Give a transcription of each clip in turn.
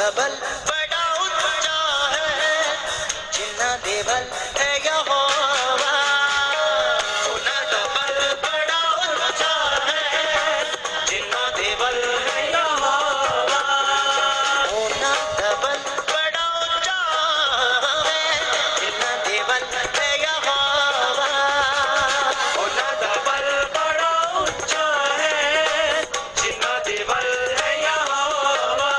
Double बड़ा ऊंचा है जिन्ना देवल है यहोवा ओना डबल बड़ा ऊंचा है जिन्ना देवल है यहोवा ओना डबल बड़ा ऊंचा है जिन्ना देवल है यहोवा ओना डबल बड़ा ऊंचा है जिन्ना देवल है यहोवा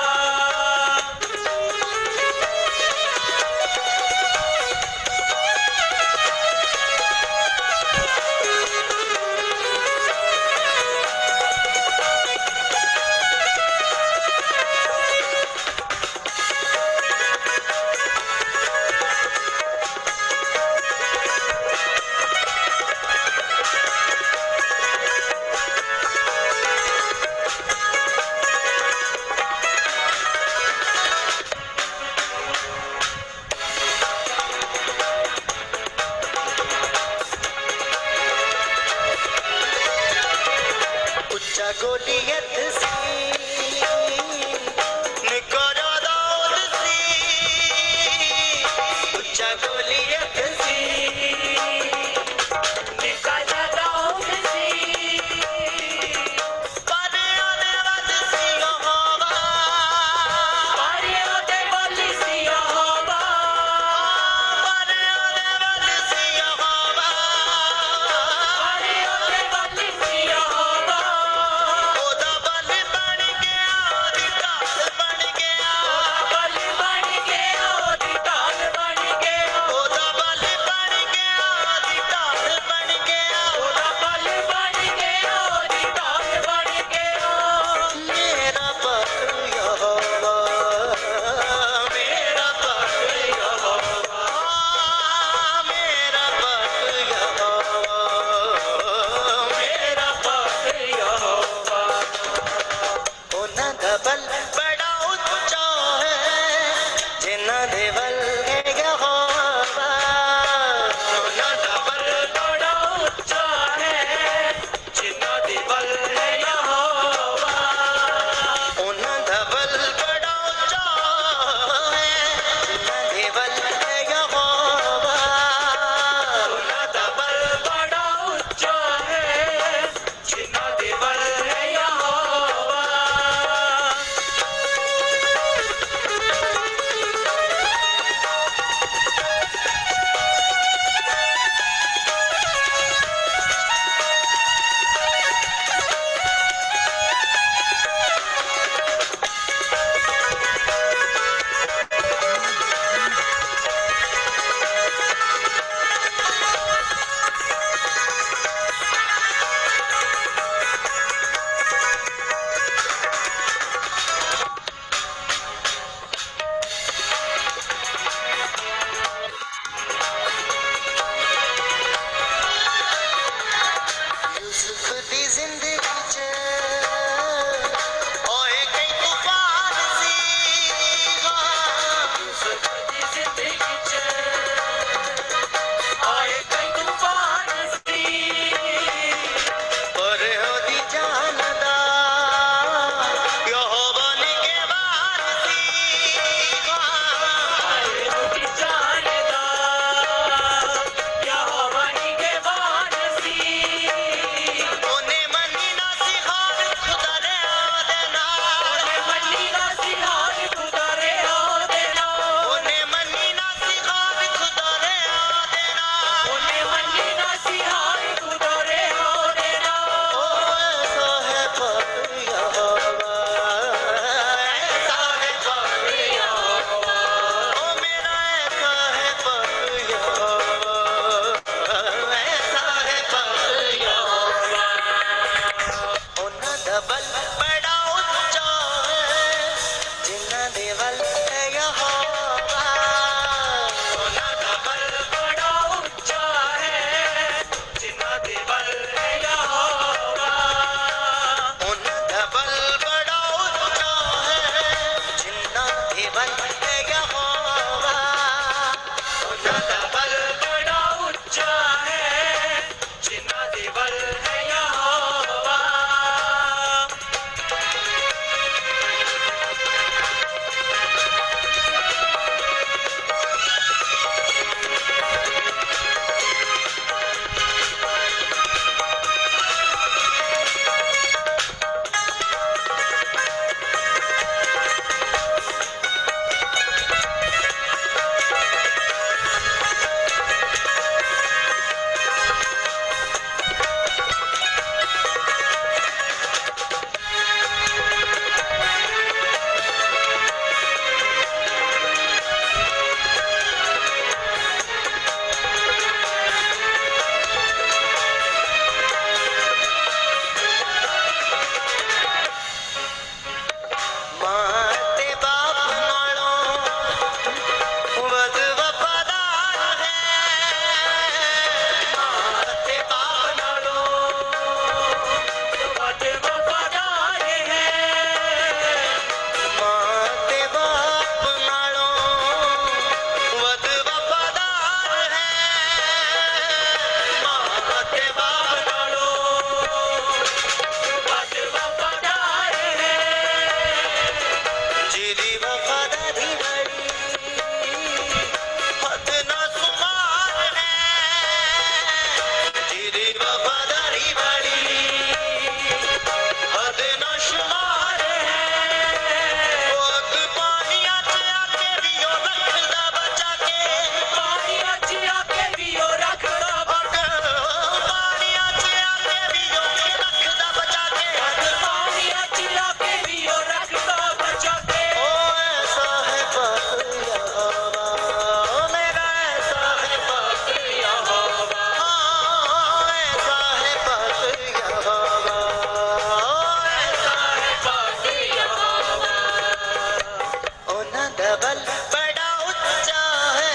धबल बड़ा ऊंचा है,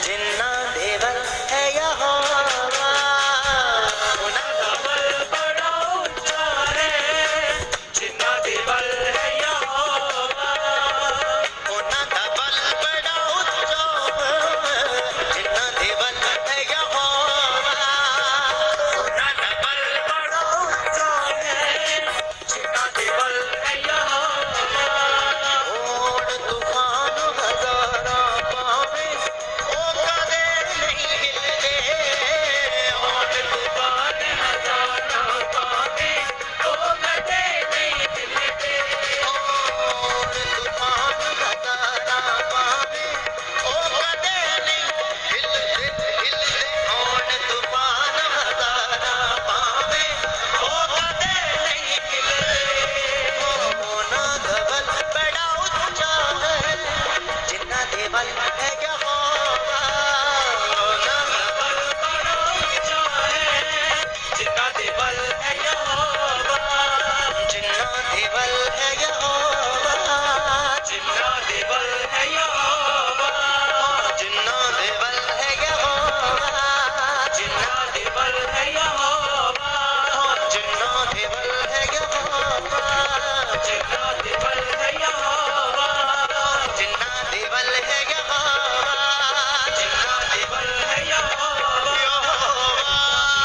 जिन्ना देवल है यहोवा। होना धबल बड़ा ऊंचा है, जिन्ना देवल है यहोवा। होना धबल बड़ा ऊंचा है, जिन्ना देवल है यहोवा। होना धबल बड़ा ऊंचा है, जिन्ना देवल है यहोवा। ओड़ तूफान हजारा पावे, ओ कदे नहीं हिलते। ओड़ तूफान हजारा पावे, ओ कदे नहीं हिलते। ओड़ तूफान हजारा पावे, ओ कदे नहीं हिलते हिलते। ओड़ तूफान हजारा पावे, ओ कदे नहीं हिलते। होना धबल बड़ा ऊंचा है, जिन्ना देवल है यहोवा। होना धबल बड़ा ऊंचा है, जिन्ना देवल है यहोवा। जिन्ना देवल है यहोवा। जिन्ना देवल है यहोवा। जिन्ना देवल है यहोवा। जिन्ना देवल है यहोवा। जिन्ना देवल है यहोवा। जिन्ना देवल है यहोवा। जिन्ना देवल है यहोवा। जिन्ना देवल है यहोवा।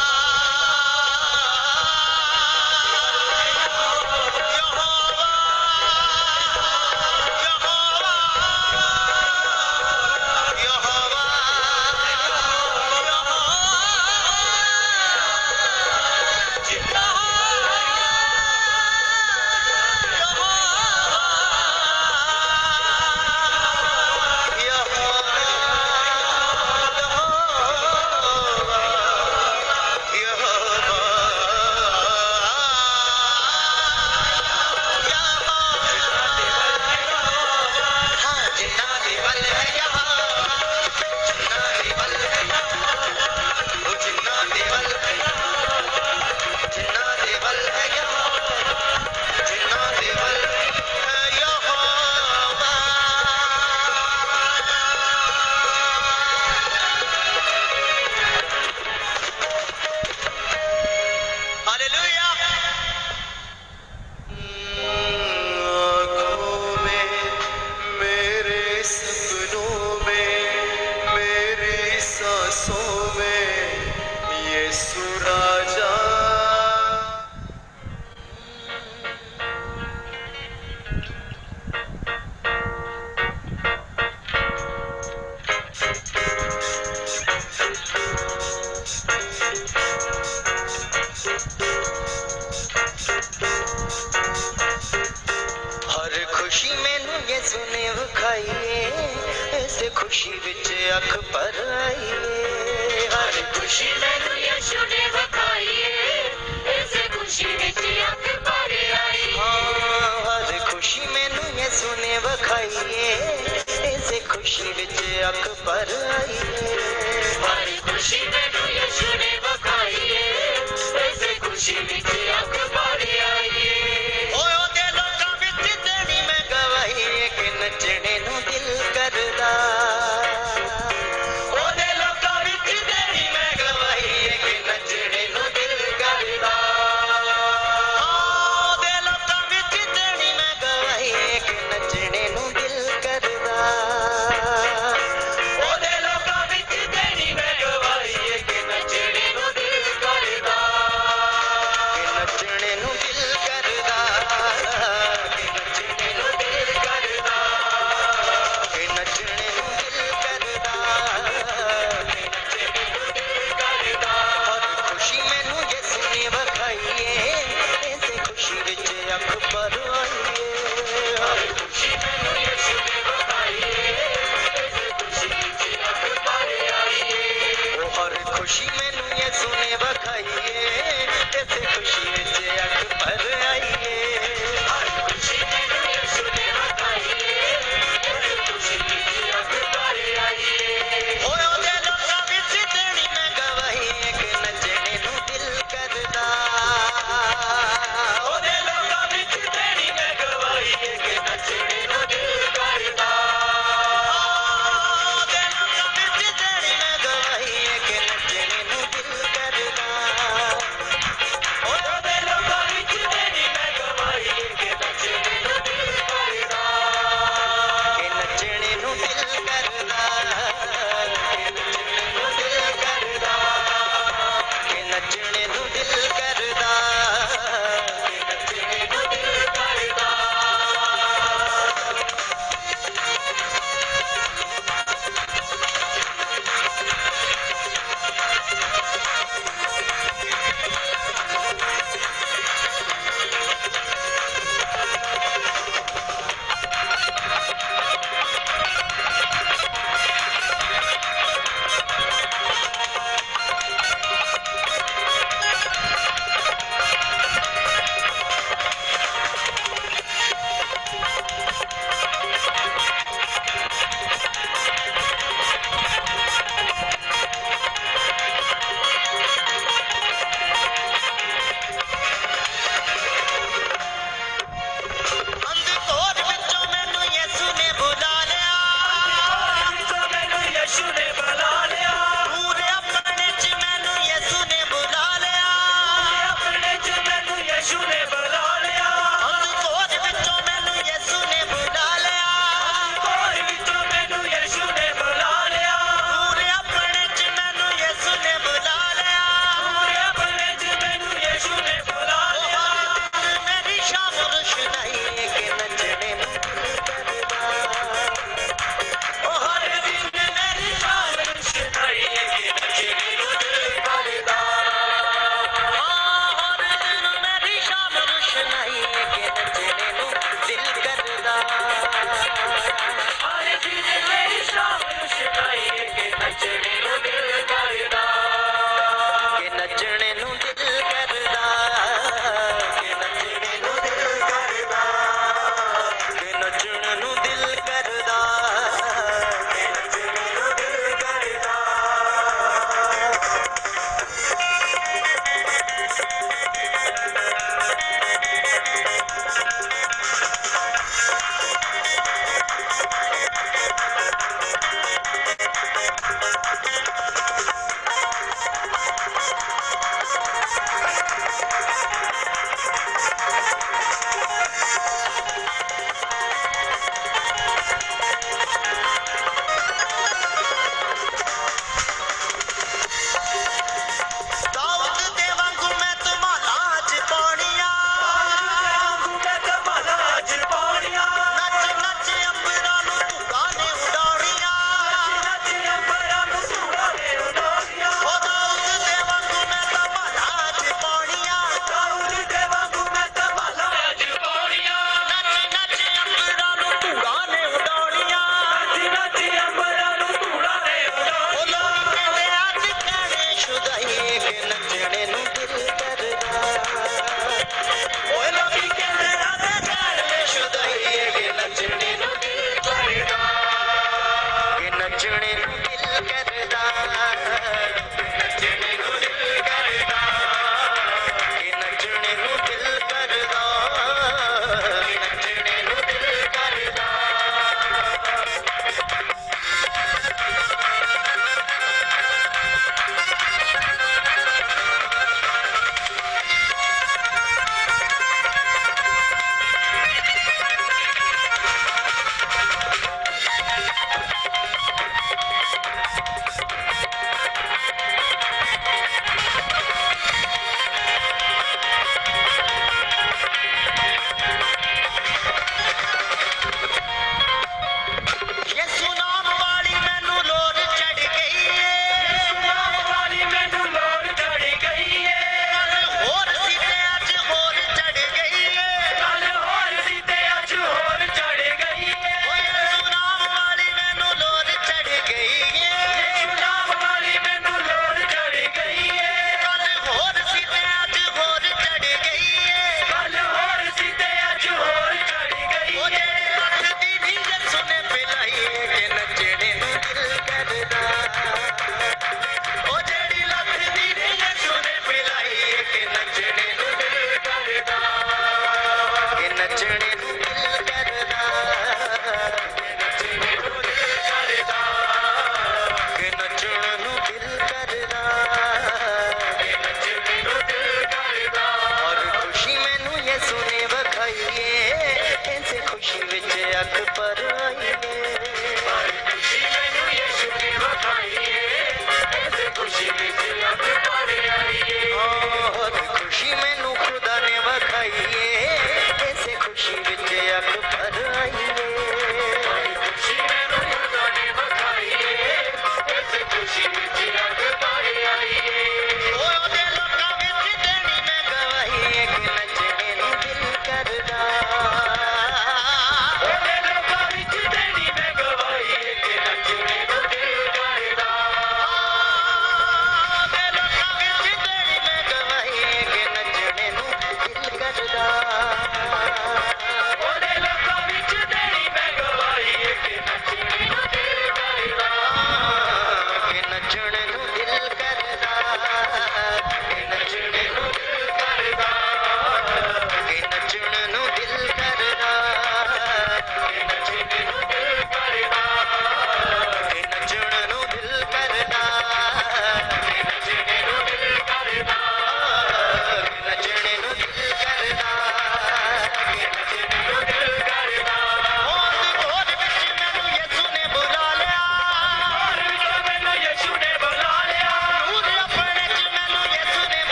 यहोवा। आँखों में, मेरे सपनों में, मेरी सांसों में यीशु राजा। हर खुशी मैनू यीशु ने विखाईए, इस खुशी विच अख भर आईए। हर खुशी मैनू यीशु ने विखाईए, इस खुशी विच अख भर आईए। हर खुशी मैनू यीशु ने विखाईए, इस खुशी विच अख भर आईए। हर खुशी मैनू यीशु ने विखाईए, इस खुशी विच अख भर आईए। ओदे लोकां विच तेरी मैं गवाही कि नचने नूं दिल करदा। ओदे लोकां विच तेरी मैं गवाही कि नचने नूं दिल करदा। ओदे लोकां विच तेरी मैं गवाही कि नचने नूं दिल करदा। ओदे लोकां विच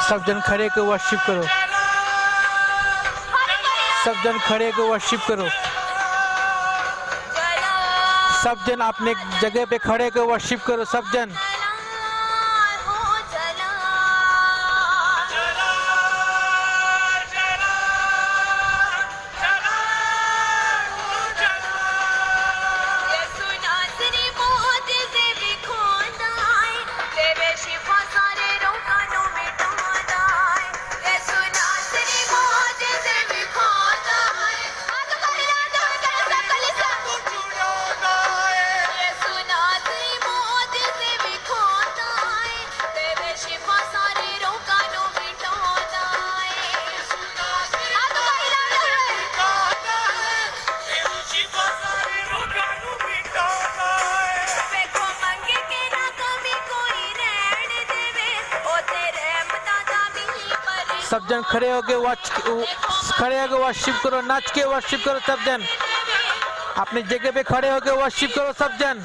सब जन खड़े को वर्शिप करो, सब जन खड़े को वर्शिप करो, सब जन अपने जगह पे खड़े को वर्शिप करो। सब जन सब जन खड़े होके वर्शिप करो, नाच के वर्शिप करो। सब जन अपनी जगह पे खड़े होके वर्शिप करो। सब जन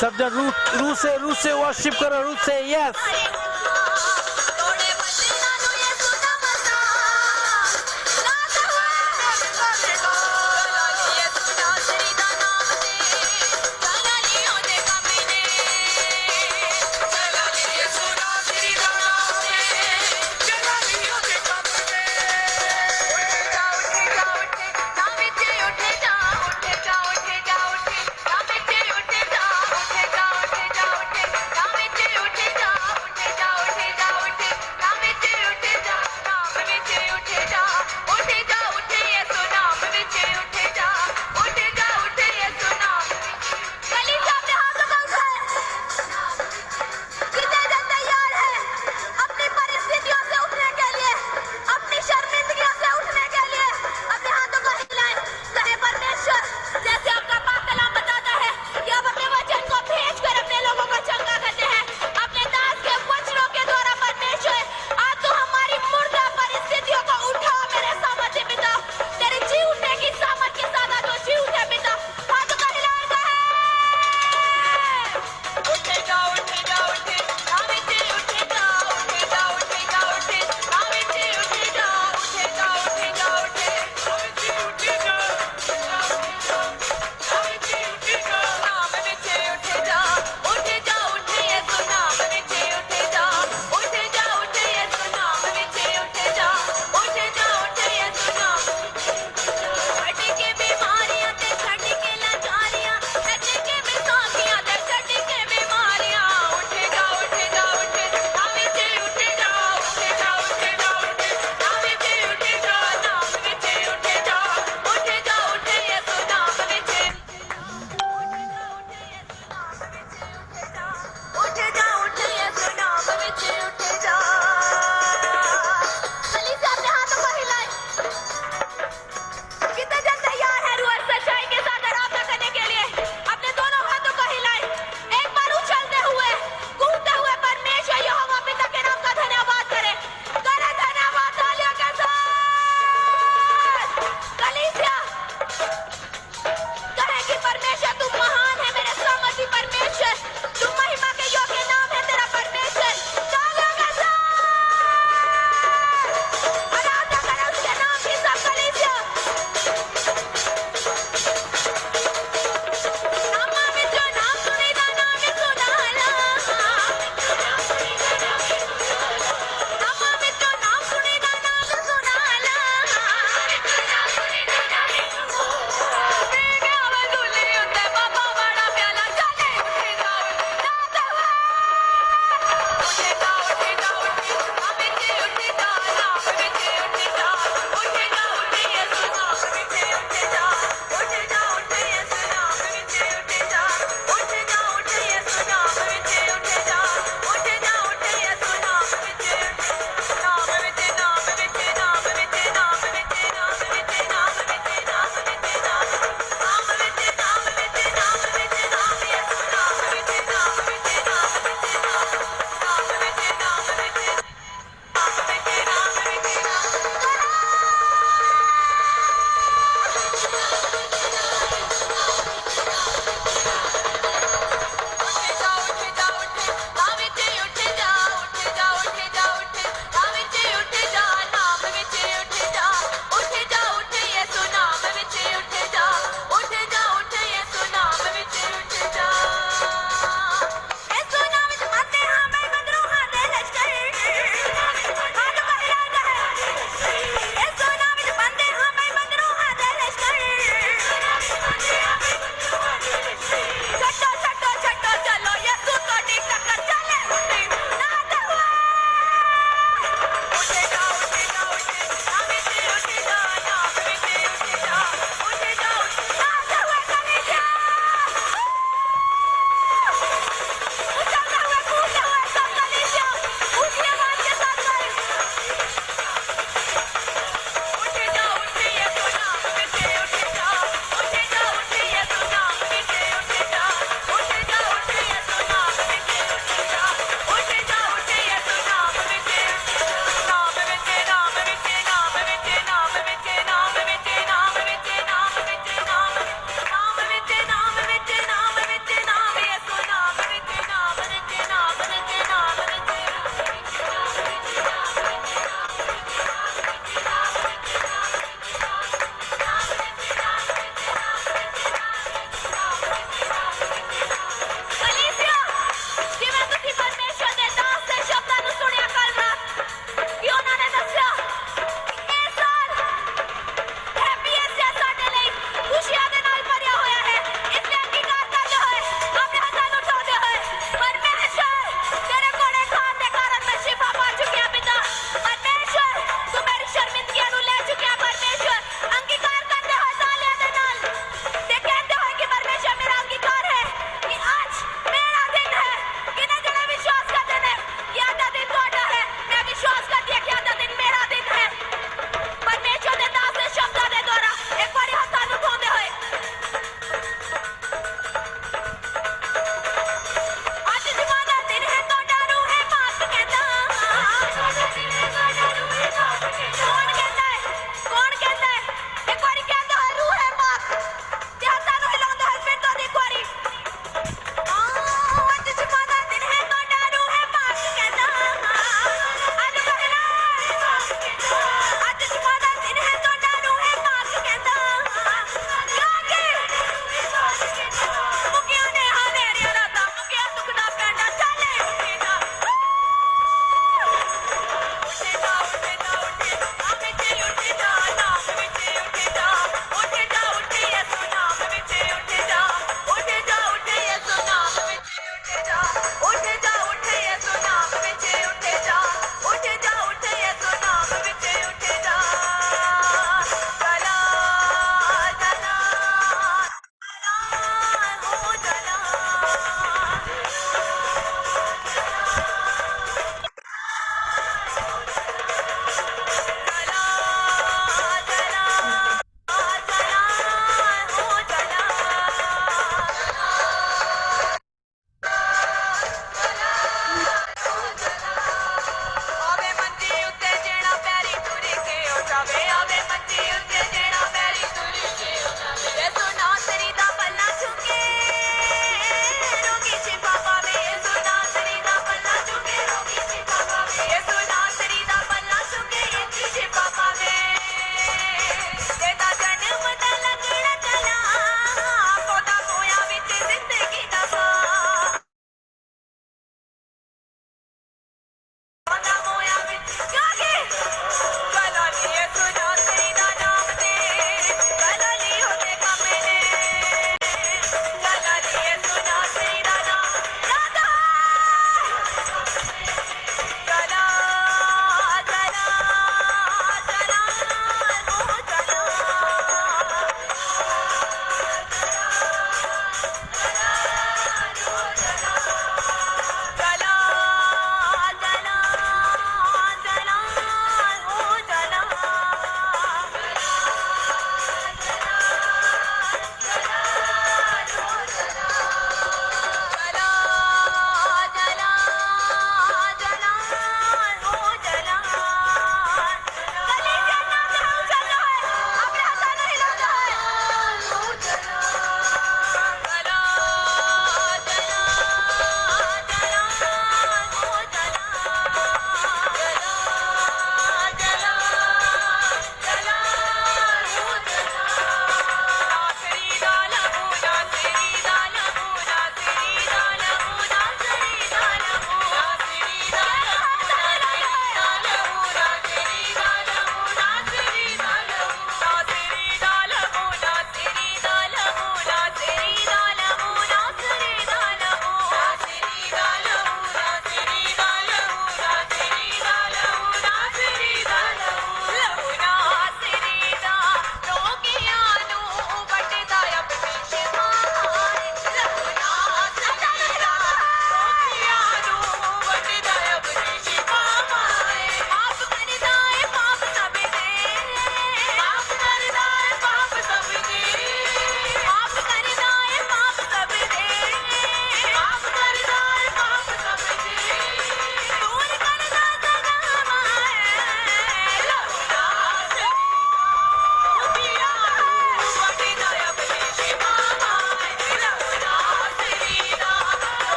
सब जन रू से वर्शिप करो, रू से यस।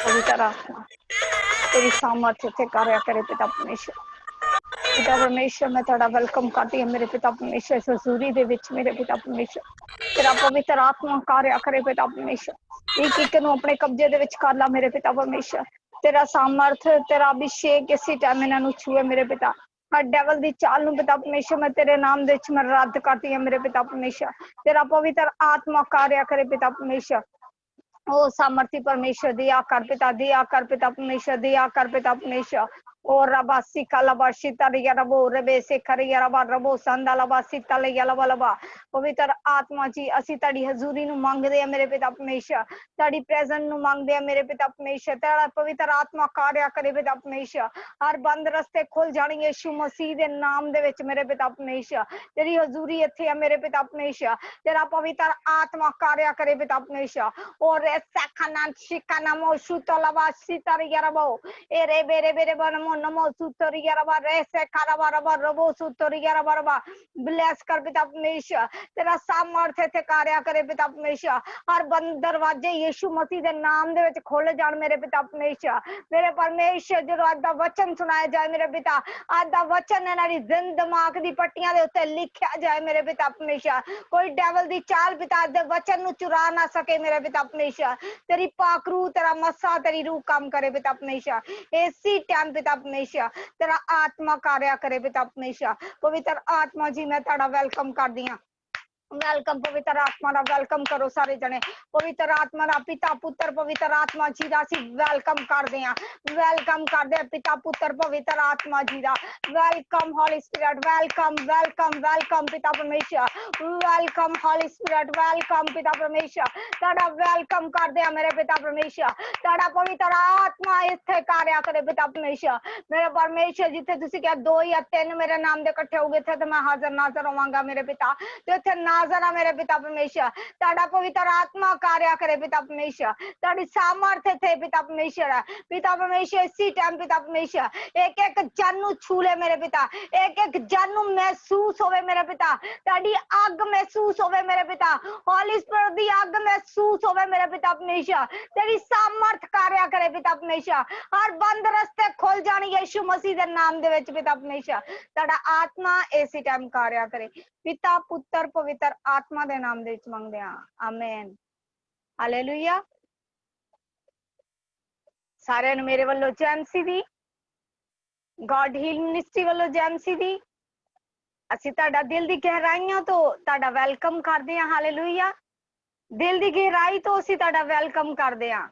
पवित्र आत्मा तेरी सामर्थ्य से कार्य करे पिता परमेश्वर। पिता परमेश्वर मैं तेरा वेलकम करती हूँ मेरे पिता परमेश्वर इस हजूरी दे विच मेरे पिता परमेश्वर। तेरा पवित्र आत्मा कार्य करे पिता परमेश्वर। एक एक नूं अपने कब्जे दे विच कर ला मेरे पिता परमेश्वर। तेरा सामर्थ्य तेरा अभिषेक इसी टाइम इन्हां नूं छूए मेरे पिता। हर डेवल दी चाल नूं पिता परमेश्वर मैं तेरे नाम दे विच मैं रद्द करती हूँ मेरे पिता परमेश्वर। तेरा पवित्र आत्मा कार्य करे पिता परमेश्वर। ओ सामर्थी परमेश्वर दिया कर पिता परमेश्वर दिया कर पिता परमेश्वर। ओ रबासी कलबाशी तरिया रबो रबे से खरिया रबा रबो संदा लबासी तलिया लबा लबा। पवित्र आत्मा जी ਅਸੀਂ ਤੁਹਾਡੀ ਹਜ਼ੂਰੀ ਨੂੰ ਮੰਗਦੇ ਆ ਮੇਰੇ ਪਿਤਾ ਪਰਮੇਸ਼ਰ। ਤੁਹਾਡੀ ਪ੍ਰੈਜ਼ੈਂਸ ਨੂੰ ਮੰਗਦੇ ਆ ਮੇਰੇ ਪਿਤਾ ਪਰਮੇਸ਼ਰ। ਤੇਰਾ ਪਵਿੱਤਰ ਆਤਮਾ ਕਾਰਿਆ ਕਰੇ ਪਿਤਾ ਪਰਮੇਸ਼ਰ। ਹਰ ਬੰਦ ਰਸਤੇ ਖੁੱਲ ਜਾਣਗੇ ਯਿਸੂ ਮਸੀਹ ਦੇ ਨਾਮ ਦੇ ਵਿੱਚ ਮੇਰੇ ਪਿਤਾ ਪਰਮੇਸ਼ਰ। ਤੇਰੀ ਹਜ਼ੂਰੀ ਇੱਥੇ ਆ ਮੇਰੇ ਪਿਤਾ ਪਰਮੇਸ਼ਰ। ਤੇਰਾ ਪਵਿੱਤਰ ਆਤਮਾ ਕਾਰਿਆ ਕਰੇ ਪਿਤਾ ਪਰਮੇਸ਼ਰ। और सखना शिकना मो सुतलवा सितरियरबो एरे बेरे बेरे बनमो नमो सुतरियरबा रेसे करबरबा रबो सुतरियरबा। ब्लेस कर पिता परमेश्वर। तेरा सामर्थ्य थे कार्य करे पिता परमेश्वर। हर बंद दरवाजे यीशु मसीह दे नाम दे विच खोले जाण मेरे पिता परमेश्वर। मेरे परमेश्वर जो आज दा वचन सुनाया जाए मेरे पिता। आज दा वचन इन्हां दी जिंद दिमाग दी पट्टियां दे उत्ते लिखिया जाए मेरे पिता परमेश्वर। कोई डेविल दी चाल पिता दे वचन नु चुरा ना सके मेरे पिता परमेश्वर। तेरी पाक रूह तेरा मसा तेरी रूह काम करे पिता परमेश्वर। इसी टाइम पिता परमेश्वर तेरा आत्मा कार्य करे पिता परमेश्वर। पवित्र आत्मा जी मैं तेरा वेलकम कर दी। वेलकम पवित्र आत्मा दा वेलकम करो सारे जने। पवित्र आत्मा दा पिता पुत्र पवित्र आत्मा जी दा सी वेलकम करदे आ। वेलकम करदे पिता पुत्र पवित्र आत्मा जी दा। Welcome Holi spirit welcome welcome welcome पिता परमेश्वर। वेलकम होली स्पिरिट वेलकम पिता परमेश्वर। ताड़ा वेलकम करदे आ मेरे पिता परमेश्वर। ताड़ा पवित्र आत्मा इत्थे कार्य करे पिता परमेश्वर। मेरे परमेश्वर जिथे तुसी क्या 2 या 3 मेरे नाम दे इकट्ठे होगे थे तो मैं हाजिर नाजर होवांगा मेरे पिता। तो इत्थे नाजर आ मेरे पिता परमेश्वर। ताड़ा पवित्र आत्मा कार्य करे पिता परमेश्वर। ताड़ी सामर्थ्य थे पिता परमेश्वर। पिता परमेश्वर इसी टाइम पिता परमेश्वर एक एक जन नु छू ले मेरे पिता। एक एक जन नु महसूस होवे मेरे पिता। ताड़ी आग महसूस होवे मेरे पिता। होली स्पिरिट दी आग महसूस होवे मेरे पिता परमेश्वर। तेरी सामर्थ कार्य करे पिता परमेश्वर। हर बंद रस्ते खुल जाने यीशु मसीह दे नाम दे विच पिता परमेश्वर। ताड़ा आत्मा इसी टाइम कार्य करे। पिता पुत्र पवित्र आत्मा दे नाम दे विच मंगदे आ आमीन हालेलुया। सारे नु मेरे वल्लों जैमसी दी गॉड हील मिनिस्ट्री वल्लों जैमसी दी ਅਸੀਂ ਤੁਹਾਡਾ ਦਿਲ ਦੀ ਗਹਿਰਾਈਆਂ ਤੋਂ ਤੁਹਾਡਾ ਵੈਲਕਮ ਕਰਦੇ ਹਾਂ ਹਾਲੇਲੂਇਆ। ਦਿਲ ਦੀ ਗਹਿਰਾਈ ਤੋਂ ਅਸੀਂ ਤੁਹਾਡਾ ਵੈਲਕਮ ਕਰਦੇ ਹਾਂ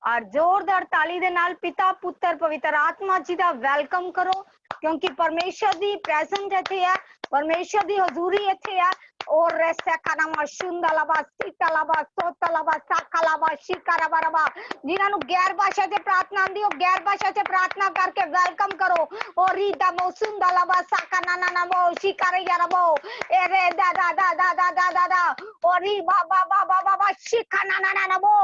ਔਰ ਜ਼ੋਰਦਾਰ ਤਾਲੀ ਦੇ ਨਾਲ ਪਿਤਾ ਪੁੱਤਰ ਪਵਿੱਤਰ ਆਤਮਾ ਜੀ ਦਾ ਵੈਲਕਮ ਕਰੋ क्योंकि परमेश्वर दी प्रेजेंट इत्थे है परमेश्वर दी हजूरी इत्थे है और रेसकानामा शुंदलाबा सीतलाबा सोतलाबा साकलाबा शिकराबा जिन्हां नु गैर भाषा च प्रार्थना आंदी ओ गैर भाषा च प्रार्थना करके वेलकम करो और रीदा मोसुंदलाबा साकनाना मो शिकरयाबो एरे दा दा दा दा दा दा दा दा और री बाबा बाबा बाबा शिकनाना मो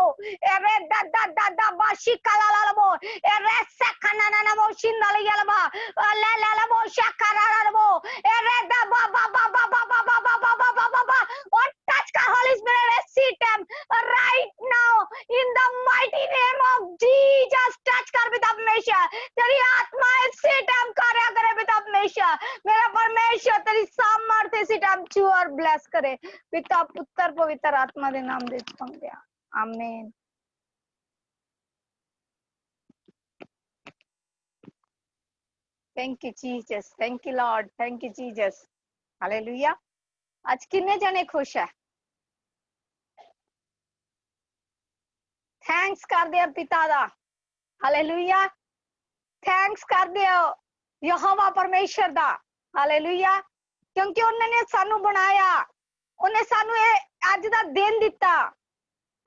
एरे दा दा दा दा बा शिकलालाबो एरे सकनाना मो शिंदलयाबा la la la bo shakara la bo ereda ba ba ba ba ba ba ba ba ba ba ba ba or touch the Holy Spirit seat them right now in the mighty name of Jesus touch कर पिता परमेश्वर तेरी आत्मा इस time कार्य करे पिता परमेश्वर मेरा परमेश्वर तेरी सामर्थ्य इस टाइम छू और ब्लेस करे पिता पुत्र पवित्र आत्मा के नाम दे मांगते हैं आमीन। Thank you Jesus, thank you Lord, thank you Jesus, Hallelujah। आज कितने जने खुश है? थैंक्स कर दे पिता दा, Hallelujah। थैंक्स कर दे यहोवा परमेश्वर दा, Hallelujah। क्योंकि उन्होंने सानू बनाया, उन्हें सानू ये आज दा दिन दिता,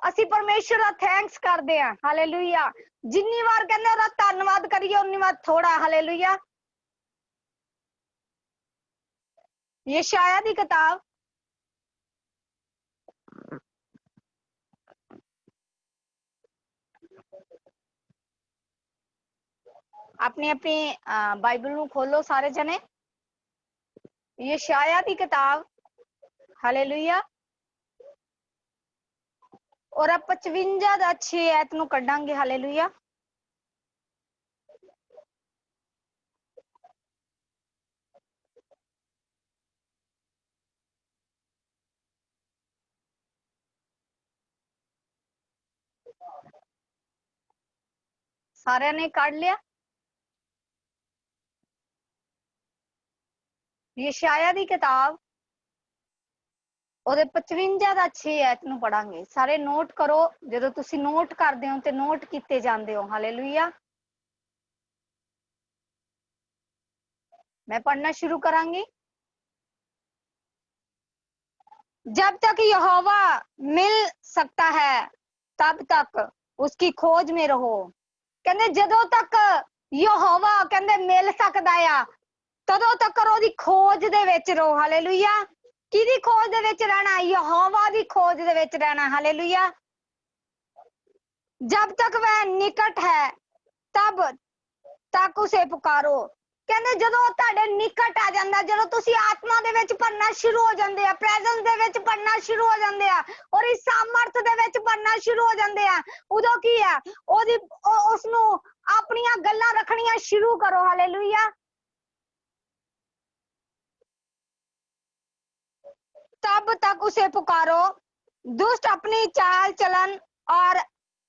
ਅਸੀਂ परमेश्वर दा थैंक्स करदे हैं, Hallelujah। जिन्नी बार कहंदे ओदा धन्नवाद करिए उन्नी बार थोड़ा, Hallelujah। यशाया दी किताब अपनी अपनी बाइबल ਨੂੰ खोलो सारे जने। यशाया की किताब, हालेलुया, और 55 ਦਾ 6 ਐਤ ਨੂੰ ਕੱਢਾਂਗੇ। हालेलुया। सारे ने काट लिया। यशाया की किताब ਉਹਦੇ 55 ਦਾ 6 ਐਤ ਨੂੰ ਪੜਾਂਗੇ। ਸਾਰੇ ਨੋਟ ਕਰੋ। ਜਦੋਂ ਤੁਸੀਂ ਨੋਟ ਕਰਦੇ ਹੋ ਤੇ ਨੋਟ ਕੀਤੇ ਜਾਂਦੇ ਹੋ। हालेलुया। मैं पढ़ना शुरू करांगी। जब तक यहोवा मिल सकता है तब तक उसकी खोज में रहो। कहंदे ਜਦੋਂ ਤੱਕ ਯਹੋਵਾ ਕਹਿੰਦੇ ਮਿਲ ਸਕਦਾ ਆ ਤਦੋਂ ਤੱਕ ਉਹਦੀ ਖੋਜ ਦੇ ਵਿੱਚ ਰਹੋ। ਹਾਲੇਲੂਇਆ। ਕਿਹਦੀ ਖੋਜ ਦੇ ਵਿੱਚ ਰਹਿਣਾ? ਯਹੋਵਾ ਦੀ ਖੋਜ ਦੇ ਵਿੱਚ ਰਹਿਣਾ। ਹਾਲੇਲੂਇਆ। जब तक वह निकट है तब तक उसे पुकारो। ਕਹਿੰਦੇ ਜਦੋਂ ਤੁਹਾਡੇ ਨਿਕਟ ਆ ਜਾਂਦਾ, ਜਦੋਂ ਤੁਸੀਂ ਆਤਮਾ ਦੇ ਵਿੱਚ ਭਰਨਾ ਸ਼ੁਰੂ ਹੋ ਜਾਂਦੇ ਆ, ਪ੍ਰੈਜ਼ੈਂਸ ਦੇ ਵਿੱਚ ਭਰਨਾ ਸ਼ੁਰੂ ਹੋ ਜਾਂਦੇ ਆ ਔਰ ਇਸ ਸਾਮਰਥ ਦੇ ਵਿੱਚ ਭਰਨਾ ਸ਼ੁਰੂ ਹੋ ਜਾਂਦੇ ਆ, ਉਦੋਂ ਕੀ ਆ ਉਸ ਨੂੰ ਆਪਣੀਆਂ ਗੱਲਾਂ ਰੱਖਣੀਆਂ ਸ਼ੁਰੂ ਕਰੋ। ਹਾਲੇਲੂਇਆ। तब तक उसे पुकारो। दुष्ट अपनी चाल चलन और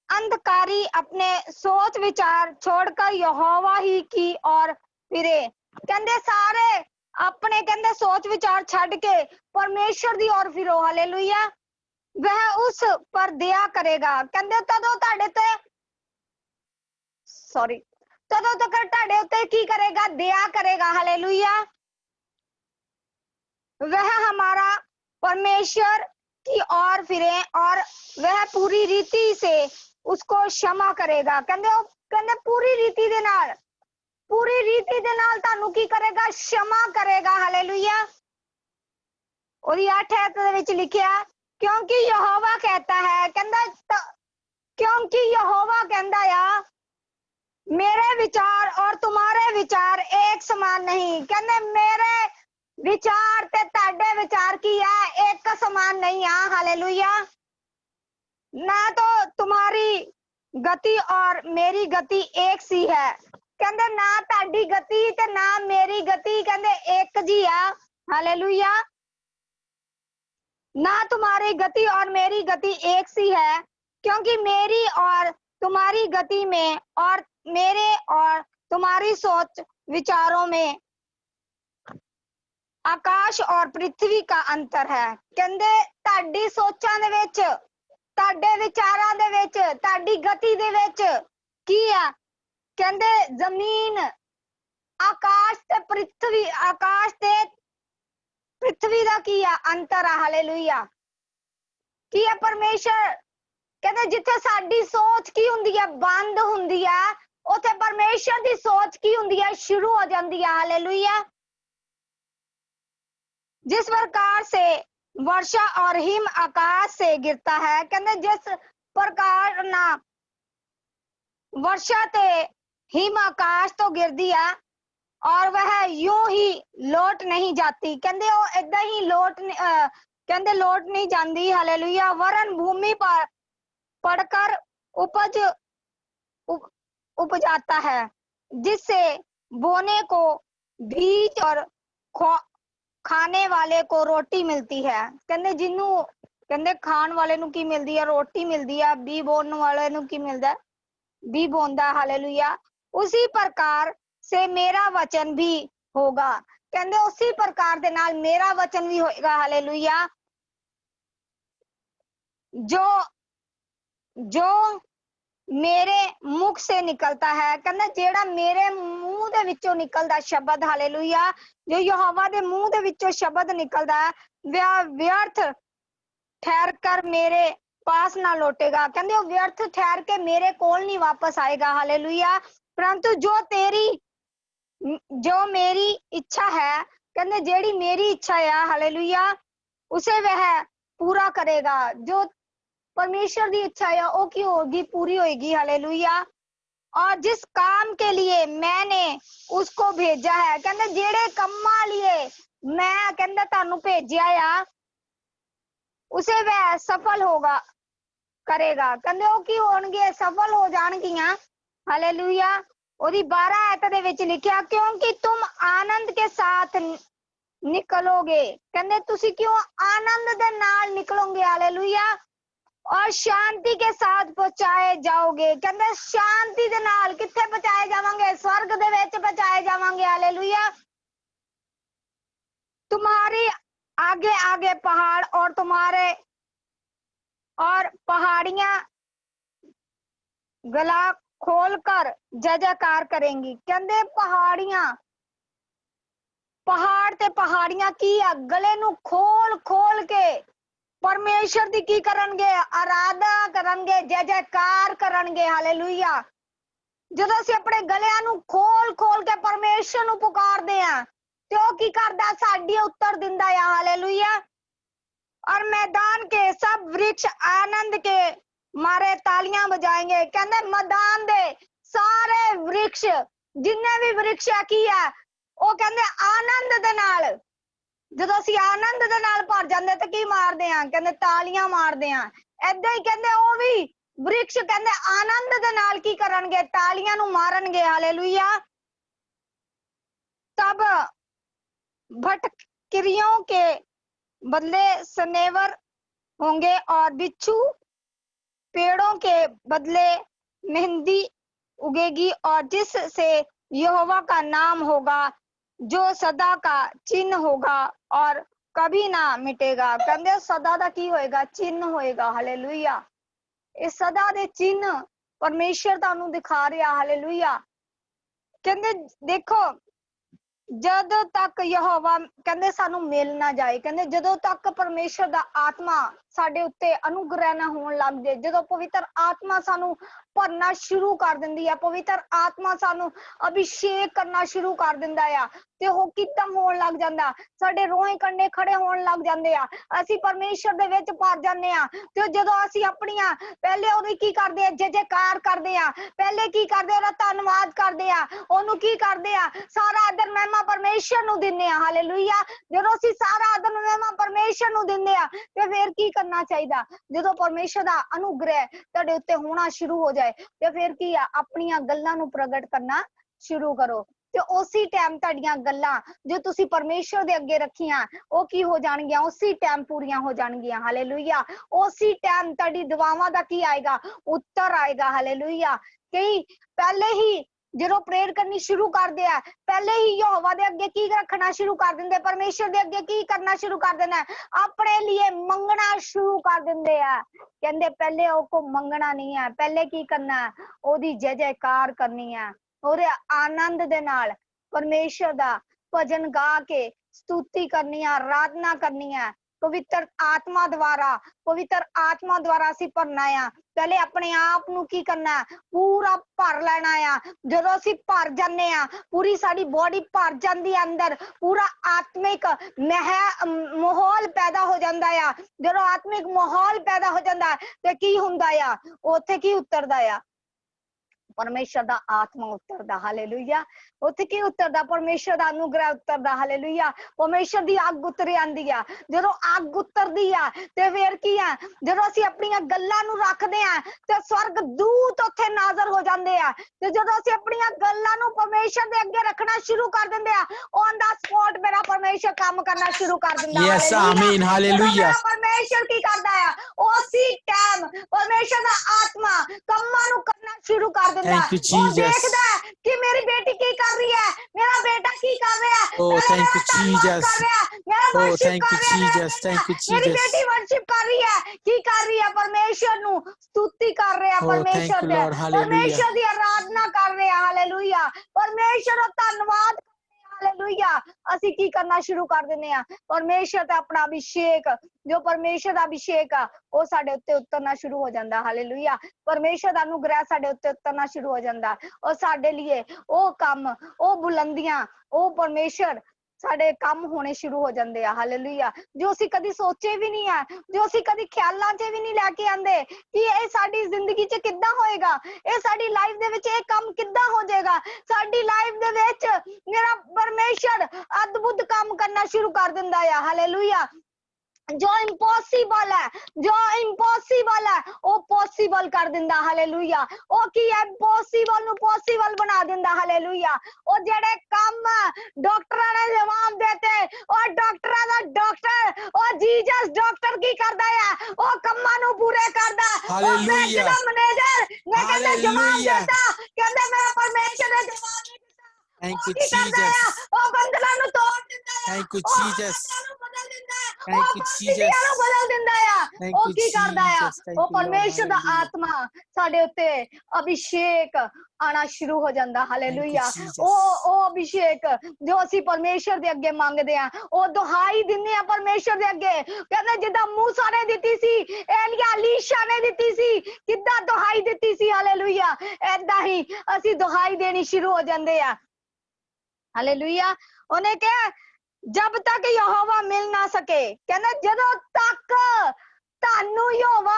अंधकारी अपने सोच विचार छोड़कर यहोवा ही की ओर फिरे। कहंदे सारे अपने कहंदे सोच विचार छड़ के परमेश्वर दी ओर फिरो। हालेलुया। वह उस पर दया करेगा। कहंदे तदों तुहाडे ते तदों तक तुहाडे उत्ते की करेगा? दया करेगा। हालेलुया। वह हमारा परमेश्वर की ओर फिरे और वह पूरी रीति से उसको क्षमा करेगा। कहंदे पूरी रीति दे नाल तानू की करेगा? क्षमा करेगा। हालेलुया। और 8 ऐत दे विच लिखिया क्योंकि यहोवा कहता है, कहंदा क्योंकि यहोवा कहंदा आ मेरे विचार और तुम्हारे विचार एक समान नहीं। कहंदे मेरे विचार ते ताड़े विचार की है? एक समान नहीं है। हालेलुया। ना तो तुम्हारी गति और मेरी गति एक सी है। कहंदे ना ताड़ी गति ते ना मेरी गति कहंदे एक जी है। हालेलुया। ना तुम्हारी गति और मेरी गति एक सी है, क्योंकि मेरी और तुम्हारी गति में और मेरे और तुम्हारी सोच विचारों में आकाश और पृथ्वी का अंतर है। कहंदे ताड़ी सोचां दे विच, ताड़े विचारां दे विच, ताड़ी गति दे विच की है? कहंदे जमीन आकाश ते पृथ्वी दा की है? अंतर है। हालेलुया। की है? परमेश्वर कहंदे जिथे साडी सोच की हुंदी है बंद हुंदी है, उथे परमेश्वर दी सोच की हुंदी है शुरू हो जांदी है। हालेलुया। जिस प्रकार से वर्षा और हिम आकाश से गिरता है, कहंदे जिस प्रकार ना वर्षा ते हिम आकाश तो गिरदी है और वह यूं ही लौट नहीं जाती। कहंदे वो इदा ही लौट नहीं जाती। हालेलुया। वरन भूमि पर पड़कर उपजाता है, जिससे बोने को बीज और खाने वाले को रोटी मिलती है। कहंदे जिन्नू कहंदे खान वाले नू की मिलदी है? रोटी मिलदी है। बी बोने वाले नू की मिलदा है? बी बोंदा। हालेलुया। उसी प्रकार से मेरा वचन भी होगा। कहंदे उसी प्रकार दे नाल मेरा वचन भी होएगा। हालेलुया। जो मेरे मुख से निकलता है, कहंदा जेड़ा मेरे मुंह दे विचों निकलदा शब्द, हालेलुया, जो यहोवा दे मुंह दे विचों शब्द निकलदा वह व्यर्थ ठहर कर मेरे पास ना लौटेगा। कहंदे वो व्यर्थ ठहर के मेरे कोल नहीं वापस आएगा। हालेलुया। परंतु जो मेरी इच्छा है, कहंदे जेड़ी मेरी इच्छा है, हालेलुया, उसे वह पूरा करेगा। जो परमेश्वर की इच्छा है वो की होगी, पूरी होगी। हालेलुया। और जिस काम के लिए मैंने उसको भेजा है, कहते जेड़े कम्मा लिए मैं कहते तानू भेजिया आ उसे वह सफल होगा करेगा। कहते वो की होणगे, सफल हो जाणगियां। हालेलुया। ओदी 12 आयत दे विच लिखिया क्योंकि तुम आनंद के साथ निकलोगे। कहते तुसी क्यों आनंद दे नाल निकलोगे। हालेलुया। और शांति के साथ पहुंचाए जाओगे। कहते शांति दे नाल किथे पहुंचाए जावांगे, स्वर्ग दे विच पहुंचाए जावांगे। हालेलुया। तुम्हारी आगे आगे पहाड़ और तुम्हारे और पहाड़ियां गला खोलकर जय जयकार करेंगी। कहते पहाड़ियां, पहाड़ ते पहाड़ियां की आ गले नू खोल खोल के परमेश्वर दी की करनगे, आराधना करनगे, जय जयकार करनगे। हालेलुया। ਜਦੋਂ ਅਸੀਂ ਆਪਣੇ ਗਲਿਆਂ ਨੂੰ ਖੋਲ ਖੋਲ ਕੇ ਪਰਮੇਸ਼ਰ ਨੂੰ ਪੁਕਾਰਦੇ ਆ ਤੇ ਉਹ ਕੀ ਕਰਦਾ, ਸਾਡੀ ਉੱਤਰ ਦਿੰਦਾ ਆ। ਹਾਲੇਲੂਇਆ। और मैदान के सब वृक्ष आनंद के मारे तालियां बजाएंगे। कहते मैदान दे सारे वृक्ष जिन्ने भी वृक्ष है की है ਉਹ ਕਹਿੰਦੇ ਆਨੰਦ ਦੇ ਨਾਲ, ਜਦੋਂ ਅਸੀਂ ਆਨੰਦ ਦੇ ਨਾਲ ਭਰ ਜਾਂਦੇ ਤੇ ਕੀ ਮਾਰਦੇ ਆ, ਕਹਿੰਦੇ ਤਾਲੀਆਂ ਮਾਰਦੇ ਆ। ਏਦਾਂ ਹੀ ਕਹਿੰਦੇ ਉਹ ਵੀ वृक्ष कहते आनंद दे नाल की करनगे, तालियां नु मारनगे। हालेलुया। तब भटकिरियों के बदले सनेवर होंगे और बिच्छू, पेड़ों के बदले मेहंदी उगेगी और जिससे यहोवा का नाम होगा जो सदा का चिन्ह होगा और कभी ना मिटेगा। कहते सदा दा की होएगा, चिन्ह होएगा। हालेलुया। इस सदा दे चिन्ह परमेश्वर तानू दिखा रहा। हालेलुया। कहते देखो ਜਦੋਂ ਤੱਕ ਯਹੋਵਾ ਕਹਿੰਦੇ ਸਾਨੂੰ ਮਿਲ ਨਾ ਜਾਏ, ਕਹਿੰਦੇ ਜਦੋਂ ਤੱਕ ਪਰਮੇਸ਼ਰ ਦਾ ਆਤਮਾ ਸਾਡੇ ਉੱਤੇ ਅਨੁਗ੍ਰਹਿ ਨਾ ਹੋਣ ਲੱਗ ਜਾਏ, ਜਦੋਂ ਪਵਿੱਤਰ ਆਤਮਾ ਸਾਨੂੰ ਭਰਨਾ ਸ਼ੁਰੂ ਕਰ ਦਿੰਦੀ ਆ, ਪਵਿੱਤਰ ਆਤਮਾ ਸਾਨੂੰ ਅਭਿਸ਼ੇਕ ਕਰਨਾ ਸ਼ੁਰੂ ਕਰ ਦਿੰਦਾ ਆ ਤੇ ਉਹ ਕਿਤਮ ਹੋਣ ਲੱਗ ਜਾਂਦਾ, ਸਾਡੇ ਰੋਹੇ ਕੰਡੇ ਖੜੇ ਹੋਣ ਲੱਗ ਜਾਂਦੇ ਆ, ਅਸੀਂ ਪਰਮੇਸ਼ਰ ਦੇ ਵਿੱਚ ਭਰ ਜਾਂਦੇ ਆ। ਤੇ ਜਦੋਂ ਅਸੀਂ ਆਪਣੀਆਂ ਪਹਿਲੇ ਉਹਦੀ ਕੀ ਕਰਦੇ ਆ, ਜੈ ਜੈਕਾਰ ਕਰਦੇ ਆ, ਪਹਿਲੇ ਕੀ ਕਰਦੇ, ਉਹਦਾ ਧੰਨਵਾਦ ਕਰਦੇ ਆ, ਉਹਨੂੰ ਕੀ ਕਰਦੇ ਆ, ਸਾਰਾ ਆਦਰ ਮਹਿਮਾ ਪਰਮੇਸ਼ਰ ਨੂੰ ਦਿੰਦੇ ਆ। ਹਾਲੇਲੂਇਆ। ਜਦੋਂ ਅਸੀਂ ਸਾਰਾ ਆਦਰ ਮਹਿਮਾ ਪਰਮੇਸ਼ਰ ਨੂੰ ਦਿੰਦੇ ਆ ਤੇ ਫਿਰ ਕੀ ਕਰਨਾ ਚਾਹੀਦਾ, ਜਦੋਂ ਪਰਮੇਸ਼ਰ ਦਾ ਅਨੁਗ੍ਰਹਿ ਤੁਹਾਡੇ ਉੱਤੇ ਹੋਣਾ ਸ਼ੁਰੂ ਹੋ ਜਾਏ ਤੇ ਫਿਰ ਕੀ ਆ, ਆਪਣੀਆਂ ਗੱਲਾਂ ਨੂੰ ਪ੍ਰਗਟ ਕਰਨਾ ਸ਼ੁਰੂ ਕਰੋ ਤੇ ਉਸੇ ਟਾਈਮ ਤੁਹਾਡੀਆਂ ਗੱਲਾਂ ਜੋ ਤੁਸੀਂ ਪਰਮੇਸ਼ਰ ਦੇ ਅੱਗੇ ਰੱਖੀਆਂ ਉਹ ਕੀ ਹੋ ਜਾਣਗੀਆਂ, ਉਸੇ ਟਾਈਮ ਪੂਰੀਆਂ ਹੋ ਜਾਣਗੀਆਂ। ਹਾਲੇਲੂਇਆ। ਉਸੇ ਟਾਈਮ ਤੁਹਾਡੀ ਦੁਆਵਾਂ ਦਾ ਕੀ ਆਏਗਾ, ਉੱਤਰ ਆਏਗਾ। ਹਾਲੇਲੂਇਆ। ਕਈ ਪਹਿਲੇ ਹੀ ਜਦੋਂ ਪ੍ਰੇਅਰ ਕਰਨੀ ਸ਼ੁਰੂ ਕਰਦੇ ਆ, ਪਹਿਲੇ ਹੀ ਯਹੋਵਾ ਦੇ ਅੱਗੇ ਕੀ ਰੱਖਣਾ ਸ਼ੁਰੂ ਕਰ ਦਿੰਦੇ, ਪਰਮੇਸ਼ਰ ਦੇ ਅੱਗੇ ਕੀ ਕਰਨਾ ਸ਼ੁਰੂ ਕਰ ਦੇਣਾ, ਆਪਣੇ ਲਈ ਮੰਗਣਾ ਸ਼ੁਰੂ ਕਰ ਦਿੰਦੇ ਆ। ਕਹਿੰਦੇ ਪਹਿਲੇ ਉਹ ਕੋ ਮੰਗਣਾ ਨਹੀਂ ਹੈ, ਪਹਿਲੇ ਕੀ ਕਰਨਾ, ਉਹਦੀ ਜੈ ਜੈਕਾਰ ਕਰਨੀ ਹੈ, ਉਹਦੇ ਆਨੰਦ ਦੇ ਨਾਲ ਪਰਮੇਸ਼ਰ ਦਾ ਭਜਨ ਗਾ ਕੇ ਸਤੁਤੀ ਕਰਨੀ ਹੈ, ਆਰਾਧਨਾ ਕਰਨੀ ਹੈ। ਪਵਿੱਤਰ ਆਤਮਾ ਦੁਆਰਾ ਅਸੀਂ ਭਰਨਾ ਆ। ਪਹਿਲੇ ਆਪਣੇ ਆਪ ਨੂੰ ਕੀ ਕਰਨਾ, ਪੂਰਾ ਭਰ ਲੈਣਾ ਆ। ਜਦੋਂ ਅਸੀਂ ਭਰ ਜਾਂਦੇ ਆ, ਪੂਰੀ ਸਾਡੀ ਬੋਡੀ ਭਰ ਜਾਂਦੀ ਹੈ, ਅੰਦਰ ਪੂਰਾ ਆਤਮਿਕ ਮਾਹੌਲ ਪੈਦਾ ਹੋ ਜਾਂਦਾ ਆ। ਜਦੋਂ ਆਤਮਿਕ ਮਾਹੌਲ ਪੈਦਾ ਹੋ ਜਾਂਦਾ ਤੇ ਕੀ ਹੁੰਦਾ ਆ, ਉੱਥੇ ਕੀ ਉਤਰਦਾ ਆ, ਪਰਮੇਸ਼ਰ ਦਾ ਆਤਮਾ ਉਤਰਦਾ। ਹਾਲੇਲੂਇਆ। ਉੱਥੇ ਕੀ ਉਤਰਦਾ, ਪਰਮੇਸ਼ਰ ਦਾ ਅਨੁਗ੍ਰਹਿ ਉਤਰਦਾ। ਹਾਲੇਲੂਇਆ। ਪਰਮੇਸ਼ਰ ਦੀ ਅੱਗ ਉਤਰ ਆਂਦੀ ਆ। ਜਦੋਂ ਅੱਗ ਉਤਰਦੀ ਆ ਤੇ ਫਿਰ ਕੀ ਆ, ਜਦੋਂ ਅਸੀਂ ਆਪਣੀਆਂ ਗੱਲਾਂ ਨੂੰ ਰੱਖਦੇ ਆ ਤੇ ਸਵਰਗ ਦੂਤ ਉੱਥੇ ਨਾਜ਼ਰ ਹੋ ਜਾਂਦੇ ਆ। ਤੇ ਜਦੋਂ ਅਸੀਂ ਆਪਣੀਆਂ ਗੱਲਾਂ ਨੂੰ ਪਰਮੇਸ਼ਰ ਦੇ ਅੱਗੇ ਰੱਖਣਾ ਸ਼ੁਰੂ ਕਰ ਦਿੰਦੇ ਆ, ਔਨ ਦਾ ਸਪੌਟ ਮੇਰਾ ਪਰਮੇਸ਼ਰ ਕੰਮ ਕਰਨਾ ਸ਼ੁਰੂ ਕਰ ਦਿੰਦਾ। Yes, amen, hallelujah. ਪਰਮੇਸ਼ਰ ਕੀ ਕਰਦਾ ਆ, ਉਸੇ ਟਾਈਮ ਪਰਮੇਸ਼ਰ ਦਾ ਆਤਮਾ ਕੰਮਾਂ ਨੂੰ ਕਰਨਾ ਸ਼ੁਰੂ ਕਰ ਦਿੰਦਾ। Thank you, ਉਹ Jesus. ਦੇਖਦਾ ਕਿ ਮੇਰੀ ਬੇਟੀ ਕੀ ਕਰ ਰਹੀ ਹੈ, ਮੇਰਾ ਬੇਟਾ ਕੀ ਕਰ ਰਿਹਾ ਹੈ, Oh, thank you, Jesus. ਮੇਰਾ Oh, ਵਰਸ਼ਿਪ thank ਕਰ you, ਰਿਹਾ ਹੈ, Jesus. Thank you, ਮੇਰੀ Jesus. ਬੇਟੀ ਵਰਸ਼ਿਪ ਕਰ ਰਹੀ ਹੈ, ਕੀ ਕਰ ਰਹੀ ਹੈ, ਪਰਮੇਸ਼ਰ ਨੂੰ ਸਤੁਤੀ ਕਰ ਰਿਹਾ, Oh, thank ਪਰਮੇਸ਼ਰ you, ਦੇ Lord. Hallelujah. ਪਰਮੇਸ਼ਰ ਦੀ ਆਰਾਧਨਾ ਕਰ ਰਿਹਾ। ਹਾਲੇਲੂਇਆ। ਪਰਮੇਸ਼ਰ ਦਾ ਧੰਨਵਾਦ। ਹਾਲੇਲੂਇਆ। ਅਸੀਂ ਕੀ ਕਰਨਾ ਸ਼ੁਰੂ ਕਰ ਦਿੰਦੇ ਆ, ਪਰਮੇਸ਼ਰ ਤੇ ਆਪਣਾ ਅਭਿਸ਼ੇਕ, ਜੋ ਪਰਮੇਸ਼ਰ ਦਾ ਅਭਿਸ਼ੇਕ ਆ ਉਹ ਸਾਡੇ ਉੱਤੇ ਉਤਰਨਾ ਸ਼ੁਰੂ ਹੋ ਜਾਂਦਾ। ਹਾਲੇਲੂਇਆ। ਪਰਮੇਸ਼ਰ ਦਾ ਅਨੁਗ੍ਰਹਿ ਸਾਡੇ ਉੱਤੇ ਉਤਰਨਾ ਸ਼ੁਰੂ ਹੋ ਜਾਂਦਾ। ਔਰ ਸਾਡੇ ਲਈ ਉਹ ਕੰਮ, ਉਹ ਬੁਲੰਦੀਆਂ, ਉਹ ਪਰਮੇਸ਼ਰ ਸਾਡੇ ਕੰਮ ਹੋਣੇ ਸ਼ੁਰੂ ਹੋ ਜਾਂਦੇ ਆ। ਹਾਲੇਲੂਇਆ। ਜੋ ਅਸੀਂ ਕਦੀ ਸੋਚੇ ਵੀ ਨਹੀਂ ਆ, ਜੋ ਅਸੀਂ ਕਦੀ ਖਿਆਲਾਂ 'ਚ ਵੀ ਨਹੀਂ ਲੈ ਕੇ ਆਂਦੇ ਕਿ ਇਹ ਸਾਡੀ ਜ਼ਿੰਦਗੀ 'ਚ ਕਿੱਦਾਂ ਹੋਏਗਾ, ਇਹ ਸਾਡੀ ਲਾਈਫ ਦੇ ਵਿੱਚ ਇਹ ਕੰਮ ਕਿੱਦਾਂ ਹੋ ਜਾਏਗਾ। ਸਾਡੀ ਲਾਈਫ ਦੇ ਵਿੱਚ ਮੇਰਾ ਪਰਮੇਸ਼ਰ ਅਦਭੁਤ ਕੰਮ ਕਰਨਾ ਸ਼ੁਰੂ ਕਰ ਦਿੰਦਾ ਆ। ਹਾਲੇਲੂਇਆ। जो इम्पॉसिबल है वो पॉसिबल कर दिंदा। हालेलुया। ओ की इम्पॉसिबल नु पॉसिबल बना दिंदा। हालेलुया। ओ जेड़े काम डॉक्टरां ने जवाब देते और डॉक्टरां दा डॉक्टर और जीसस डॉक्टर की करदा है ओ कम्मां नु पूरे करदा। हालेलुया। मैनेजर ने कहंदे जवाब हालेलुया। देता, कहंदे मेरा परमेश्वर ने जवाब नहीं दिता। Thank you, की करदा है Jesus. ओ बंदलां नु तोड़ दिंदा है। Thank you, O Jesus. हालातां नु बदल दिंदा है। Thank you, Jesus. ਨੂੰ ਬਦਲ ਦਿੰਦਾ ਆ। Thank ਉਹ you, ਕੀ ਕਰਦਾ ਆ? Jesus. Thank ਉਹ you, Lord. ਪਰਮੇਸ਼ਰ ਦਾ Hallelujah. ਆਤਮਾ ਸਾਡੇ ਉੱਤੇ ਅਭਿਸ਼ੇਕ ਆਣਾ ਸ਼ੁਰੂ ਹੋ ਜਾਂਦਾ। ਹਾਲੇਲੂਇਆ। Thank you, Jesus. ਉਹ ਅਭਿਸ਼ੇਕ ਜੋ ਅਸੀਂ ਪਰਮੇਸ਼ਰ ਦੇ ਅੱਗੇ ਮੰਗਦੇ ਆ, ਉਹ ਦੁਹਾਈ ਦਿੰਦੇ ਆ ਪਰਮੇਸ਼ਰ ਦੇ ਅੱਗੇ। ਕਹਿੰਦੇ ਜਿੱਦਾਂ ਮੂਸਾ ਨੇ ਦਿੱਤੀ ਸੀ, ਏਲੀਸ਼ਾ ਨੇ ਦਿੱਤੀ ਸੀ, ਕਿੱਦਾਂ ਦੁਹਾਈ ਦਿੱਤੀ ਸੀ। ਹਾਲੇਲੂਇਆ। ਏਦਾਂ ਹੀ ਅਸੀਂ ਦੁਹਾਈ ਦੇਣੀ ਸ਼ੁਰੂ ਹੋ ਜਾਂਦੇ ਆ। ਹਾਲੇਲੂਇਆ। ਉਹਨੇ ਕਿਹਾ जब तक यहोवा मिल ना सके, कहना जदों तक तानू यहोवा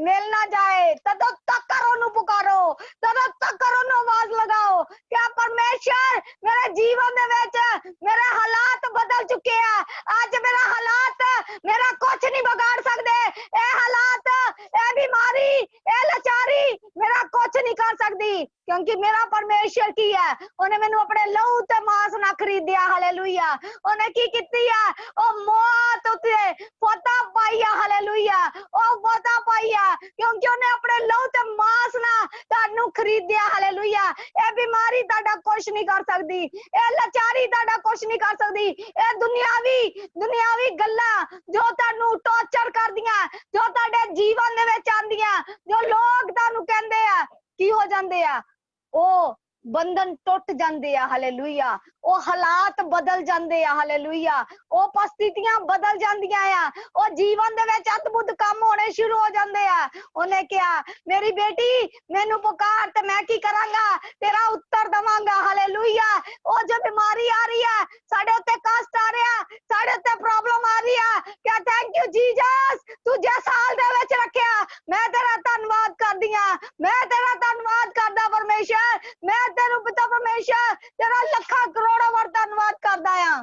मिल ना जाए तदों तक ओनू पुकारो, तदों तक ओनू आवाज लगाओ। क्या परमेश्वर मेरे जीवन दे विच मेरे हालात बदल चुके हैं। आज मेरा हालात मेरा कुछ नहीं बिगाड़ सकते। ए हालात, ए बीमारी, ए लाचारी मेरा कुछ नहीं कर सकती, क्योंकि मेरा परमेश्वर की है। उन्हें मैनू अपने लहू ते मांस ना खरीदिया। हालेलुया। उन्हें की कीती है? ओ मौत उते फतह पाई है। हालेलुया। ओ फतह पाई है क्योंकि उन्हें अपने लहू ते मांस ना तानू खरीदिया। हालेलुया। ए बीमारी ताड़ा कुछ नहीं कर सकती, ए लाचारी ताड़ा कुछ नहीं कर सकती, ए दुनियावी गल्लां जो तानू टॉर्चर करदियां, जो ताड़े जीवन दे विच आंदियां, जो लोग तानू कहंदे आ की हो जांदे आ, ओ बंधन टुट जाते हैं। हालेलुया। ओ हालात बदल जाते हैं। हालेलुया। ओ परिस्थितियां बदल जांदियां आ। ओ जीवन दे विच अद्भुत काम होने शुरू हो जाते हैं। उन्हें कहा मेरी बेटी मैनू पुकार ते मैं की करांगा, तेरा उत्तर दवांगा। हालेलुया। ओ जो बीमारी आ रही है, साडे उत्ते कष्ट आ रहा, साडे उत्ते प्रॉब्लम आ रही है, क्या थैंक यू जीसस तू जिस हाल दे विच रखिया, मैं तेरा धन्नवाद करदी हां। मैं तेरा धन्नवाद करदा परमेश्वर। मैं तेरू पिता परमेश्वर तेरा लखा करोड़ों बार धन्नवाद करदा आ।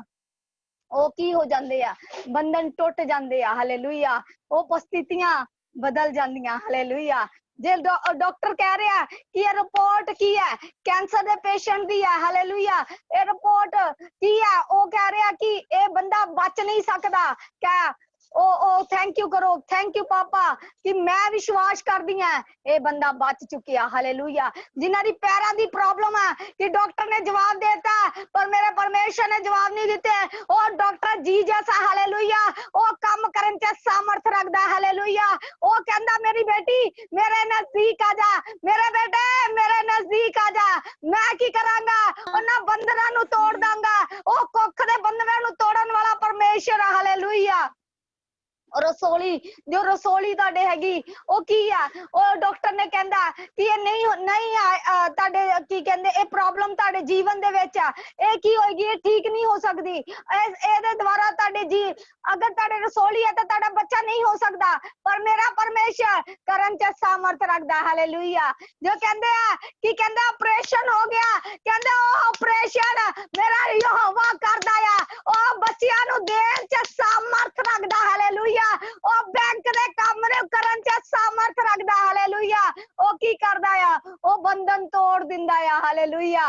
ओ की हो जांदे आ? बंधन टुट जांदे आ। हालेलुया। ओ परिस्थितियां बदल जांदियां। हालेलुया। जे डॉक्टर कह रहा है कि ये रिपोर्ट की है, कैंसर दे पेशेंट दी है। हालेलुया। ये रिपोर्ट की है, ओ कह रहा कि ये बंदा बच नहीं सकता। क्या ओ थैंक यू करो, थैंक यू पापा कि मैं विश्वास कर दी है ये बंदा बच चुकी है। हालेलुया। जिन्हां दी पैरां दी प्रॉब्लम है कि डॉक्टर ने जवाब देता पर मेरे परमेश्वर ने जवाब नहीं दिते, और डॉक्टर जी जैसा हालेलुया ओ काम करन च सामर्थ रखदा। हालेलुया। ओ कहंदा मेरी बेटी मेरे नजदीक आ जा, मेरे बेटे मेरे नजदीक आ जा, मैं की करांगा उन्हां बंधनां नूं तोड़ दांगा। ओ कुख दे बंधनां नूं तोड़न वाला परमेश्वर। हालेलुया। रसोली जो रसोली ताडे हैगी ओ की है, ओ डॉक्टर ने कहंदा कि ये नहीं ताडे की कहंदे ए प्रॉब्लम ताडे जीवन दे विच आ, ए की होएगी, ये ठीक नहीं हो सकदी, एदे द्वारा ताडे जी अगर ताडे रसोली है तो ताडा बच्चा नहीं हो सकदा, पर मेरा परमेश्वर करन च सामर्थ रखदा। हालेलुया। जो कहंदे आ कि कहंदे ऑपरेशन हो गया, कहंदे ओ ऑपरेशन मेरा यहोवा करदा आ, ओ बच्चियां नु देन च सामर्थ रखदा। हालेलुया। ओ बैंक दे काम ने करन च सामर्थ रखदा। हालेलुया। ओ की करदा आ? ओ बंधन तोड़ दिंदा आ। हालेलुया।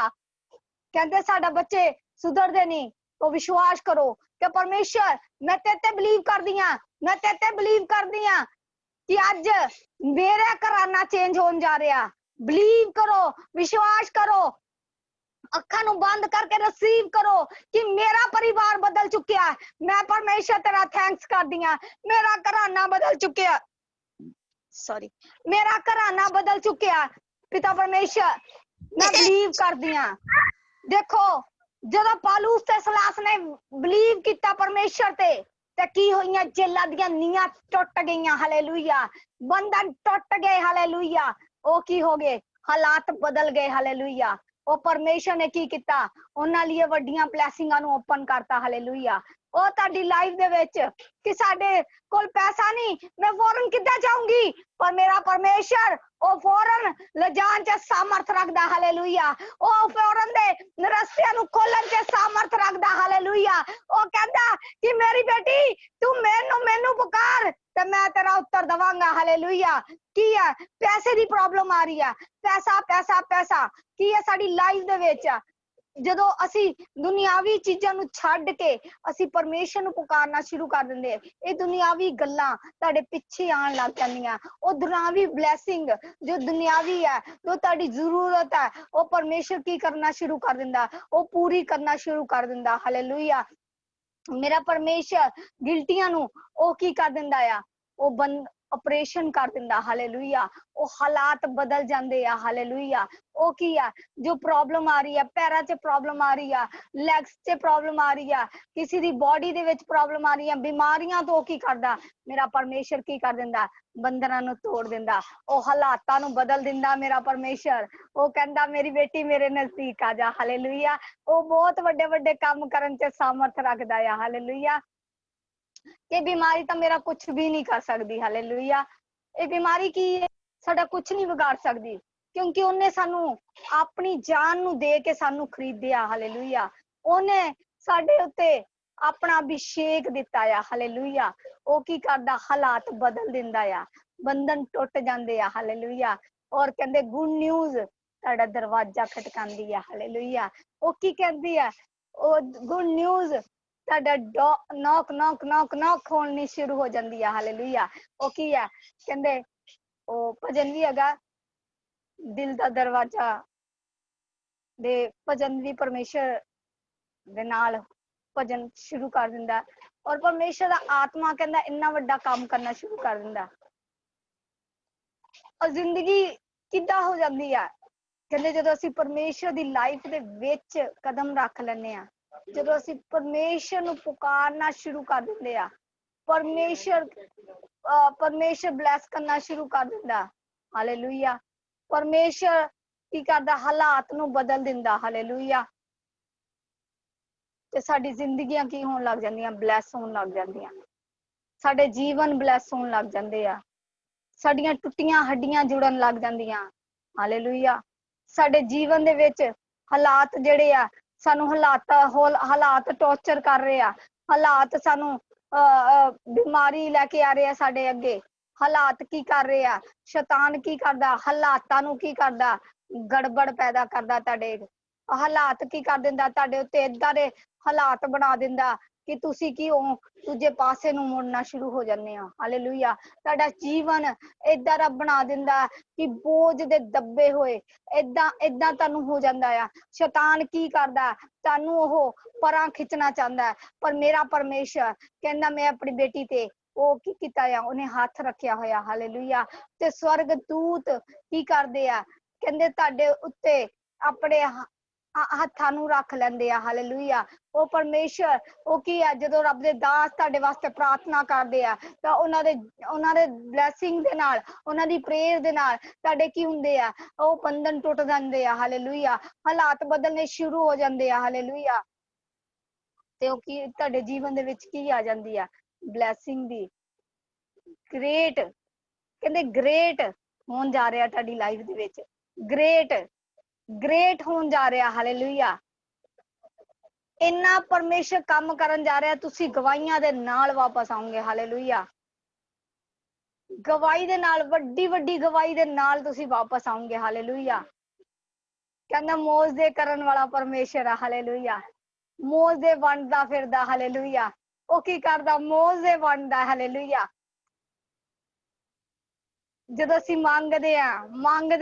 कहंदे साडा बच्चे सुधरदे नहीं, तो विश्वास करो कि परमेश्वर मैं तेते बिलीव करदी हां, मैं तेते बिलीव करदी हां कि आज मेरा घराना चेंज होन जा रहा। बिलीव करो, विश्वास करो, अखा नू बंद करके रिसीव करो कि मेरा परिवार बदल चुका है। मैं परमेश्वर तेरा थैंक्स कर दिया, मेरा घराना बदल चुका, सॉरी मेरा घराना बदल चुका। पिता परमेश्वर मैं बिलीव कर दिया। देखो जदों पौलुस ते सलास ने बिलीव किया परमेश्वर ते की होईयां, जेलां दियां नीआं टुट गईयां। हालेलुया। बंधन टुट गए। हालेलुया। ओ की हो गए? हालात बदल गए। हालेलुया। ਉਹ ਪਰਮੇਸ਼ਰ ਨੇ ਕੀ ਕੀਤਾ, ਉਹਨਾਂ ਲਈ ਵੱਡੀਆਂ ਬਲੈਸਿੰਗਾਂ ਨੂੰ ਓਪਨ ਕਰਤਾ। ਹਾਲੇਲੂਇਆ। ਉਹ ਤੁਹਾਡੀ ਲਾਈਫ ਦੇ ਵਿੱਚ ਕਿ ਸਾਡੇ ਕੋਲ ਪੈਸਾ ਨਹੀਂ, ਮੈਂ ਫੌਰਨ ਕਿੱਦਾਂ ਜਾਊਂਗੀ, ਪਰ ਮੇਰਾ ਪਰਮੇਸ਼ਰ ਉਹ ਫੌਰਨ ਲਿਜਾਣ ਚ ਸਾਮਰਥ ਰੱਖਦਾ। ਹਾਲੇਲੂਇਆ। ਉਹ ਫੌਰਨ ਦੇ ਰਸਤਿਆਂ ਨੂੰ ਖੋਲਣ ਚ ਸਾਮਰਥ ਰੱਖਦਾ। ਹਾਲੇਲੂਇਆ। ਉਹ ਕਹਿੰਦਾ ਕਿ ਮੇਰੀ ਬੇਟੀ ਤੂੰ ਮੈਨੂੰ ਪੁਕਾਰ ਤੇ ਮੈਂ ਤੇਰਾ ਉੱਤਰ ਦਵਾਂਗਾ। ਹਾਲੇਲੂਇਆ। ਕੀ ਹੈ, ਪੈਸੇ ਦੀ ਪ੍ਰੋਬਲਮ ਆ ਰਹੀ ਹੈ, ਪੈਸਾ ਪੈਸਾ ਪੈਸਾ ਕੀ ਹੈ ਸਾਡੀ ਲਾਈਫ ਦੇ ਵਿੱਚ। ਜਦੋਂ ਅਸੀਂ ਦੁਨਿਆਵੀ ਚੀਜ਼ਾਂ ਨੂੰ ਛੱਡ ਕੇ ਅਸੀਂ ਪਰਮੇਸ਼ਰ ਨੂੰ ਪੁਕਾਰਨਾ ਸ਼ੁਰੂ ਕਰ ਦਿੰਦੇ, ਇਹ ਦੁਨਿਆਵੀ ਗੱਲਾਂ ਤੁਹਾਡੇ ਪਿੱਛੇ ਆਉਣ ਲੱਗ ਜਾਂਦੀਆਂ। ਉਹ ਦੁਨਿਆਵੀ ਬਲੈਸਿੰਗ ਜੋ ਦੁਨਿਆਵੀ ਹੈ, ਜੋ ਤੁਹਾਡੀ ਜ਼ਰੂਰਤ ਹੈ, ਉਹ ਪਰਮੇਸ਼ਰ ਕੀ ਕਰਨਾ ਸ਼ੁਰੂ ਕਰ ਦਿੰਦਾ, ਉਹ ਪੂਰੀ ਕਰਨਾ ਸ਼ੁਰੂ ਕਰ ਦਿੰਦਾ। ਹਾਲੇਲੂਇਆ। ਮੇਰਾ ਪਰਮੇਸ਼ਰ ਗਿਲਟੀਆਂ ਨੂੰ ਉਹ ਕੀ ਕਰ ਦਿੰਦਾ ਆ, ਉਹ ਆਪਰੇਸ਼ਨ ਕਰ ਦਿੰਦਾ। ਹਾਲੇਲੂਇਆ। ਉਹ ਹਾਲਾਤ ਬਦਲ ਜਾਂਦੇ ਆ। ਹਾਲੇਲੂਇਆ। ਉਹ ਕੀ ਆ, ਜੋ ਪ੍ਰੋਬਲਮ ਆ ਰਹੀ ਆ, ਪੈਰਾਂ 'ਚ ਪ੍ਰੋਬਲਮ ਆ ਰਹੀ ਆ, ਲੈਗਸ 'ਚ ਪ੍ਰੋਬਲਮ ਆ ਰਹੀ ਆ, ਕਿਸੇ ਦੀ ਬੋਡੀ ਦੇ ਵਿੱਚ ਪ੍ਰੋਬਲਮ ਆ ਰਹੀ ਆ, ਬਿਮਾਰੀਆਂ ਤੋਂ ਕੀ ਕਰਦਾ, ਮੇਰਾ ਪਰਮੇਸ਼ਰ ਕੀ ਕਰ ਦਿੰਦਾ, ਬੰਧਨਾਂ ਨੂੰ ਤੋੜ ਦਿੰਦਾ, ਉਹ ਹਾਲਾਤਾਂ ਨੂੰ ਬਦਲ ਦਿੰਦਾ। ਮੇਰਾ ਪਰਮੇਸ਼ਰ ਉਹ ਕਹਿੰਦਾ ਮੇਰੀ ਬੇਟੀ ਮੇਰੇ ਨਜ਼ਦੀਕ ਆ ਜਾ। ਹਾਲੇਲੂਇਆ। ਉਹ ਬਹੁਤ ਵੱਡੇ ਵੱਡੇ ਕੰਮ ਕਰਨ 'ਚ ਸਾਮਰਥ ਰੱਖਦਾ ਆ। ਹਾਲੇਲੂਇਆ। ਇਹ ਬਿਮਾਰੀ ਤਾਂ ਮੇਰਾ ਕੁਝ ਵੀ ਨਹੀਂ ਕਰ ਸਕਦੀ। ਹਾਲੇਲੂਇਆ। ਇਹ ਬਿਮਾਰੀ ਕੀ ਹੈ, ਸਾਡਾ ਕੁਝ ਨਹੀਂ ਵਿਗਾੜ ਸਕਦੀ, ਕਿਉਂਕਿ ਉਹਨੇ ਸਾਨੂੰ ਆਪਣੀ ਜਾਨ ਨੂੰ ਦੇ ਕੇ ਸਾਨੂੰ ਖਰੀਦਿਆ। ਹਾਲੇਲੂਇਆ। ਉਹਨੇ ਸਾਡੇ ਉੱਤੇ ਆਪਣਾ ਅਭਿਸ਼ੇਕ ਦਿੱਤਾ ਆ। ਹਾਲੇਲੂਇਆ। ਉਹ ਕੀ ਕਰਦਾ, ਹਾਲਾਤ ਬਦਲ ਦਿੰਦਾ ਆ, ਬੰਧਨ ਟੁੱਟ ਜਾਂਦੇ ਆ। ਹਾਲੇਲੂਇਆ। ਔਰ ਕਹਿੰਦੇ ਗੁੱਡ ਨਿਊਜ਼ ਤੁਹਾਡਾ ਦਰਵਾਜ਼ਾ ਖਟਕਾਉਂਦੀ ਆ। ਹਾਲੇਲੂਇਆ। ਉਹ ਕੀ ਕਹਿੰਦੀ ਆ, ਉਹ ਗੁੱਡ ਨਿਊਜ਼ ਤੁਹਾਡਾ ਨੌਕ ਨੌਕ ਨੌਕ ਨੌਕ ਖੋਲਣੀ ਸ਼ੁਰੂ ਹੋ ਜਾਂਦੀ ਆ। ਹਾਲੇਲੂਇਆ। ਉਹ ਕੀ ਆ, ਕਹਿੰਦੇ ਉਹ ਭਜਨ ਵੀ ਹੈਗਾ, ਦਿਲ ਦਾ ਦਰਵਾਜ਼ਾ ਦੇ ਭਜਨ ਵੀ ਪਰਮੇਸ਼ਰ ਦੇ ਨਾਲ ਭਜਨ ਸ਼ੁਰੂ ਕਰ ਦਿੰਦਾ, ਔਰ ਪਰਮੇਸ਼ਰ ਦਾ ਆਤਮਾ ਕਹਿੰਦਾ ਇੰਨਾ ਵੱਡਾ ਕੰਮ ਕਰਨਾ ਸ਼ੁਰੂ ਕਰ ਦਿੰਦਾ। ਔਰ ਜ਼ਿੰਦਗੀ ਕਿੱਦਾਂ ਹੋ ਜਾਂਦੀ ਆ, ਕਹਿੰਦੇ ਜਦੋਂ ਅਸੀਂ ਪਰਮੇਸ਼ਰ ਦੀ ਲਾਈਫ ਦੇ ਵਿੱਚ ਕਦਮ ਰੱਖ ਲੈਂਦੇ ਆ, ਜਦੋਂ ਅਸੀਂ ਪਰਮੇਸ਼ਰ ਨੂੰ ਪੁਕਾਰਨਾ ਸ਼ੁਰੂ ਕਰ ਦਿੰਦੇ ਆ, ਪਰਮੇਸ਼ਰ ਬਲੈਸ ਕਰਨਾ ਸ਼ੁਰੂ ਕਰ ਦਿੰਦਾ। ਹਾਲੇਲੂਇਆ। ਪਰਮੇਸ਼ਰ ਕੀ ਕਰਦਾ, ਹਾਲਾਤ ਨੂੰ ਬਦਲ ਦਿੰਦਾ। ਹਾਲੇਲੂਇਆ। ਤੇ ਸਾਡੀ ਜ਼ਿੰਦਗੀਆਂ ਕੀ ਹੋਣ ਲੱਗ ਜਾਂਦੀਆਂ, ਬਲੈਸ ਹੋਣ ਲੱਗ ਜਾਂਦੀਆਂ, ਸਾਡੇ ਜੀਵਨ ਬਲੈਸ ਹੋਣ ਲੱਗ ਜਾਂਦੇ ਆ, ਸਾਡੀਆਂ ਟੁੱਟੀਆਂ ਹੱਡੀਆਂ ਜੁੜਨ ਲੱਗ ਜਾਂਦੀਆਂ। ਹਾਲੇਲੂਇਆ। ਸਾਡੇ ਜੀਵਨ ਦੇ ਵਿੱਚ ਹਾਲਾਤ ਜਿਹੜੇ ਆ, ਸਾਨੂੰ ਹਾਲਾਤ ਟੌਰਚਰ ਕਰ ਰਹੇ ਆ, ਹਾਲਾਤ ਸਾਨੂੰ ਬਿਮਾਰੀ ਲੈ ਕੇ ਆ ਰਹੇ ਆ ਸਾਡੇ ਅੱਗੇ, ਹਾਲਾਤ ਕੀ ਕਰ ਰਹੇ ਆ, ਸ਼ੈਤਾਨ ਕੀ ਕਰਦਾ, ਹਾਲਾਤਾਂ ਨੂੰ ਕੀ ਕਰਦਾ, ਗੜਬੜ ਪੈਦਾ ਕਰਦਾ। ਤੁਹਾਡੇ ਹਾਲਾਤ ਕੀ ਕਰ ਦਿੰਦਾ, ਤੁਹਾਡੇ ਉੱਤੇ ਏਦਾਂ ਦੇ ਹਾਲਾਤ ਬਣਾ ਦਿੰਦਾ ਕਿ ਤੁਸੀਂ ਕੀ ਹੋ, ਦੂਜੇ ਪਾਸੇ ਨੂੰ ਮੁੜਨਾ ਸ਼ੁਰੂ ਹੋ ਜਾਂਦੇ ਆ। ਹਾਲੇਲੂਇਆ। ਤੁਹਾਡਾ ਜੀਵਨ ਏਦਾਂ ਦਾ ਬਣਾ ਦਿੰਦਾ ਕਿ ਬੋਝ ਦੇ ਦੱਬੇ ਹੋਏ ਏਦਾਂ ਤੁਹਾਨੂੰ ਹੋ ਜਾਂਦਾ ਆ। ਸ਼ੈਤਾਨ ਕੀ ਕਰਦਾ, ਤੁਹਾਨੂੰ ਉਹ ਪਰਾਂ ਖਿੱਚਣਾ ਚਾਹੁੰਦਾ, ਪਰ ਮੇਰਾ ਪਰਮੇਸ਼ਰ ਕਹਿੰਦਾ ਮੈਂ ਆਪਣੀ ਬੇਟੀ ਤੇ ਉਹ ਕੀ ਕੀਤਾ ਆ, ਉਹਨੇ ਹੱਥ ਰੱਖਿਆ ਹੋਇਆ। ਹਾਲੇਲੂਇਆ। ਤੇ ਸਵਰਗ ਦੂਤ ਕੀ ਕਰਦੇ ਆ, ਕਹਿੰਦੇ ਤੁਹਾਡੇ ਉੱਤੇ ਆਪਣੇ ਹੱਥਾਂ ਨੂੰ ਰੱਖ ਲੈਂਦੇ ਆ। ਹਾਲੇਲੂਇਆ। ਉਹ ਪਰਮੇਸ਼ਰ ਉਹ ਕੀ ਆ, ਜਦੋਂ ਰੱਬ ਦੇ ਦਾਸ ਤੁਹਾਡੇ ਵਾਸਤੇ ਪ੍ਰਾਰਥਨਾ ਕਰਦੇ ਆ ਤਾਂ ਉਹਨਾਂ ਦੇ ਬਲੈਸਿੰਗ ਦੇ ਨਾਲ, ਉਹਨਾਂ ਦੀ ਪ੍ਰੇਅਰ ਦੇ ਨਾਲ ਤੁਹਾਡੇ ਕੀ ਹੁੰਦੇ ਆ, ਉਹ ਬੰਧਨ ਟੁੱਟ ਜਾਂਦੇ ਆ। ਹਾਲੇਲੂਇਆ। ਹਾਲਾਤ ਬਦਲਨੇ ਸ਼ੁਰੂ ਹੋ ਜਾਂਦੇ ਆ। ਹਾਲੇਲੂਇਆ। ਤੇ ਉਹ ਕੀ ਤੁਹਾਡੇ ਜੀਵਨ ਦੇ ਵਿੱਚ ਕੀ ਆ ਜਾਂਦੀ ਆ, ਬਲੈਸਿੰਗ ਦੀ ਗ੍ਰੇਟ, ਕਹਿੰਦੇ ਗ੍ਰੇਟ ਹੋਣ ਜਾ ਰਿਹਾ ਤੁਹਾਡੀ ਲਾਈਫ ਦੇ ਵਿੱਚ, ਗ੍ਰੇਟ ਹੋਣ ਜਾ ਰਿਹਾ। ਹਾਲੇਲੂਇਆ। ਇੰਨਾ ਪਰਮੇਸ਼ਰ ਕੰਮ ਕਰਨ ਜਾ ਰਿਹਾ, ਤੁਸੀਂ ਗਵਾਹੀਆਂ ਦੇ ਨਾਲ ਵਾਪਸ ਆਉਂਗੇ। ਹਾਲੇਲੂਇਆ। ਗਵਾਹੀ ਦੇ ਨਾਲ, ਵੱਡੀ ਵੱਡੀ ਗਵਾਹੀ ਦੇ ਨਾਲ ਤੁਸੀਂ ਵਾਪਸ ਆਉਂਗੇ। ਹਾਲੇਲੂਇਆ। ਕਹਿੰਦਾ ਮੌਜਦੇ ਕਰਨ ਵਾਲਾ ਪਰਮੇਸ਼ਰ ਆ। ਹਾਲੇਲੂਇਆ। ਮੌਜਦੇ ਵੰਡਦਾ ਫਿਰਦਾ। ਹਾਲੇਲੂਇਆ। ਉਹ ਕੀ ਕਰਦਾ, ਮੌਜਦੇ ਵੰਡਦਾ। ਹਾਲੇਲੂਇਆ। ਜਦੋਂ ਅਸੀਂ ਮੰਗਦੇ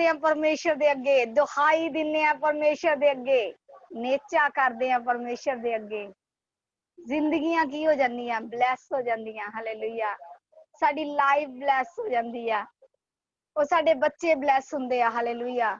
ਆ ਪਰਮੇਸ਼ਰ ਦੇ ਅੱਗੇ, ਦੁਹਾਈ ਦਿੰਨੇ ਆ ਪਰਮੇਸ਼ਰ ਦੇ ਅੱਗੇ, ਨੇਚਾ ਕਰਦੇ ਆ ਪਰਮੇਸ਼ਰ ਦੇ ਅੱਗੇ, ਜ਼ਿੰਦਗੀਆਂ ਕੀ ਹੋ ਜਾਂਦੀਆਂ, ਬਲੈਸ ਹੋ ਜਾਂਦੀਆਂ। ਹਾਲੇਲੂਇਆ। ਸਾਡੀ ਲਾਈਫ ਬਲੈਸ ਹੋ ਜਾਂਦੀ ਆ, ਉਹ ਸਾਡੇ ਬੱਚੇ ਬਲੈਸ ਹੁੰਦੇ ਆ। ਹਾਲੇਲੂਇਆ।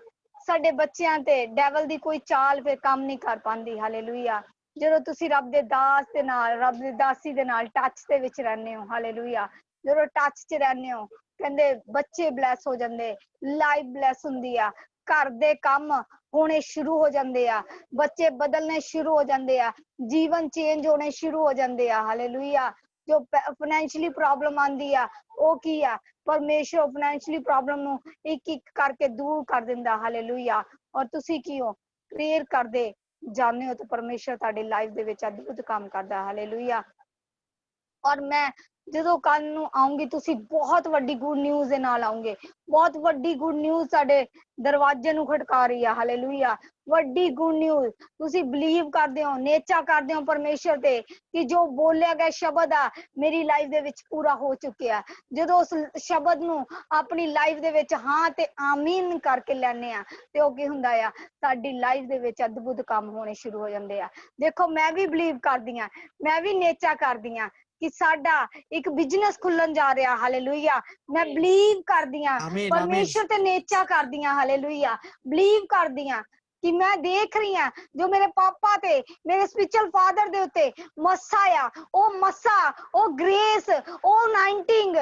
ਸਾਡੇ ਬੱਚਿਆਂ ਤੇ ਡੈਵਲ ਦੀ ਕੋਈ ਚਾਲ ਫਿਰ ਕੰਮ ਨਹੀਂ ਕਰ ਪਾਉਂਦੀ। ਹਾਲੇਲੂਇਆ। ਜਦੋਂ ਤੁਸੀਂ ਰੱਬ ਦੇ ਦਾਸ ਦੇ ਨਾਲ, ਰੱਬ ਦੀ ਦਾਸੀ ਦੇ ਨਾਲ ਟੱਚ ਦੇ ਵਿੱਚ ਰਹਿੰਦੇ ਹੋ। ਹਾਲੇਲੂਇਆ। ਜਦੋਂ ਟੱਚ 'ਚ ਰਹਿੰਦੇ ਹੋ, ਕਹਿੰਦੇ ਬੱਚੇ ਬਲੈਸ ਹੋ ਜਾਂਦੇ, ਲਾਈਫ ਬਲੈਸ ਹੁੰਦੀ ਆ, घर दे काम होने शुरू हो जाते आ, बच्चे बदलने शुरू हो जाते आ, जीवन चेंज होने शुरू हो जाते आ। हालेलुया। जो फाइनेंशियली प्रॉब्लम आंदी आ ਉਹ ਕੀ ਆ, परमेश्वर फाइनेंशियली प्रॉब्लम ਨੂੰ ਇੱਕ ਇੱਕ ਕਰਕੇ दूर कर ਦਿੰਦਾ। हालेलुया। और ਤੁਸੀਂ ਕੀ ਹੋ, प्रेयर ਕਰਦੇ जाने हो तो परमेश्वर ਤੁਹਾਡੀ ਲਾਈਫ ਦੇ ਵਿੱਚ ਅਦਭੁਤ ਕੰਮ ਕਰਦਾ। ਹਾਲੇਲੂਇਆ। और मैं ਜਦੋਂ ਕੱਲ ਨੂੰ ਆਉਂਗੀ ਤੁਸੀਂ ਬਹੁਤ ਵੱਡੀ ਗੁੱਡ ਨਿਊਜ਼ ਦੇ ਨਾਲ ਆਉਂਗੇ। ਬਹੁਤ ਵੱਡੀ ਗੁੱਡ ਨਿਊਜ਼ ਸਾਡੇ ਦਰਵਾਜ਼ੇ ਨੂੰ ਖੜਕਾ ਰਹੀ ਆ। ਹਾਲੇਲੂਇਆ। ਵੱਡੀ ਗੁੱਡ ਨਿਊਜ਼ ਤੁਸੀਂ ਬਲੀਵ ਕਰਦੇ ਹੋ, ਨੇਚਾ ਕਰਦੇ ਹੋ ਪਰਮੇਸ਼ਰ ਤੇ ਕਿ ਜੋ ਬੋਲਿਆ ਗਿਆ ਸ਼ਬਦ ਆ ਮੇਰੀ ਲਾਈਫ ਦੇ ਵਿੱਚ ਪੂਰਾ ਹੋ ਚੁੱਕਿਆ। ਜਦੋਂ ਉਸ ਸ਼ਬਦ ਨੂੰ ਆਪਣੀ ਲਾਈਫ ਦੇ ਵਿੱਚ ਹਾਂ ਤੇ ਆਮੀਨ ਕਰਕੇ ਲੈਣੇ ਆ ਤੇ ਉਹ ਕੀ ਹੁੰਦਾ ਆ, ਸਾਡੀ ਲਾਈਫ ਦੇ ਵਿੱਚ ਅਦਭੁਤ ਕੰਮ ਹੋਣੇ ਸ਼ੁਰੂ ਹੋ ਜਾਂਦੇ ਆ। ਦੇਖੋ ਮੈਂ ਵੀ ਬਲੀਵ ਕਰਦੀ ਆ, ਮੈਂ ਵੀ ਨੇਚਾ ਕਰਦੀ ਆ ਕਿ ਸਾਡਾ ਇੱਕ ਬਿਜ਼ਨਸ ਖੁੱਲਣ ਜਾ ਰਿਹਾ। ਹਾਲੇਲੂਇਆ। ਮੈਂ ਬਲੀਵ ਕਰਦੀ ਆ, ਆਮੀਨ, ਪਰਮੇਸ਼ਰ ਤੇ ਨੇਚਾ ਕਰਦੀ ਆ। ਹਾਲੇਲੂਇਆ। ਬਲੀਵ ਕਰਦੀ ਆ ਕਿ ਮੈਂ ਦੇਖ ਰਹੀ ਆ ਜੋ ਮੇਰੇ ਪਾਪਾ ਤੇ ਮੇਰੇ ਸਪਿਰਚੁਅਲ ਫਾਦਰ ਦੇ ਉੱਤੇ ਮਸਾ ਆ, ਉਹ ਮਸਾ, ਉਹ ਗ੍ਰੇਸ, ਉਹ ਅਨਾਇੰਟਿੰਗ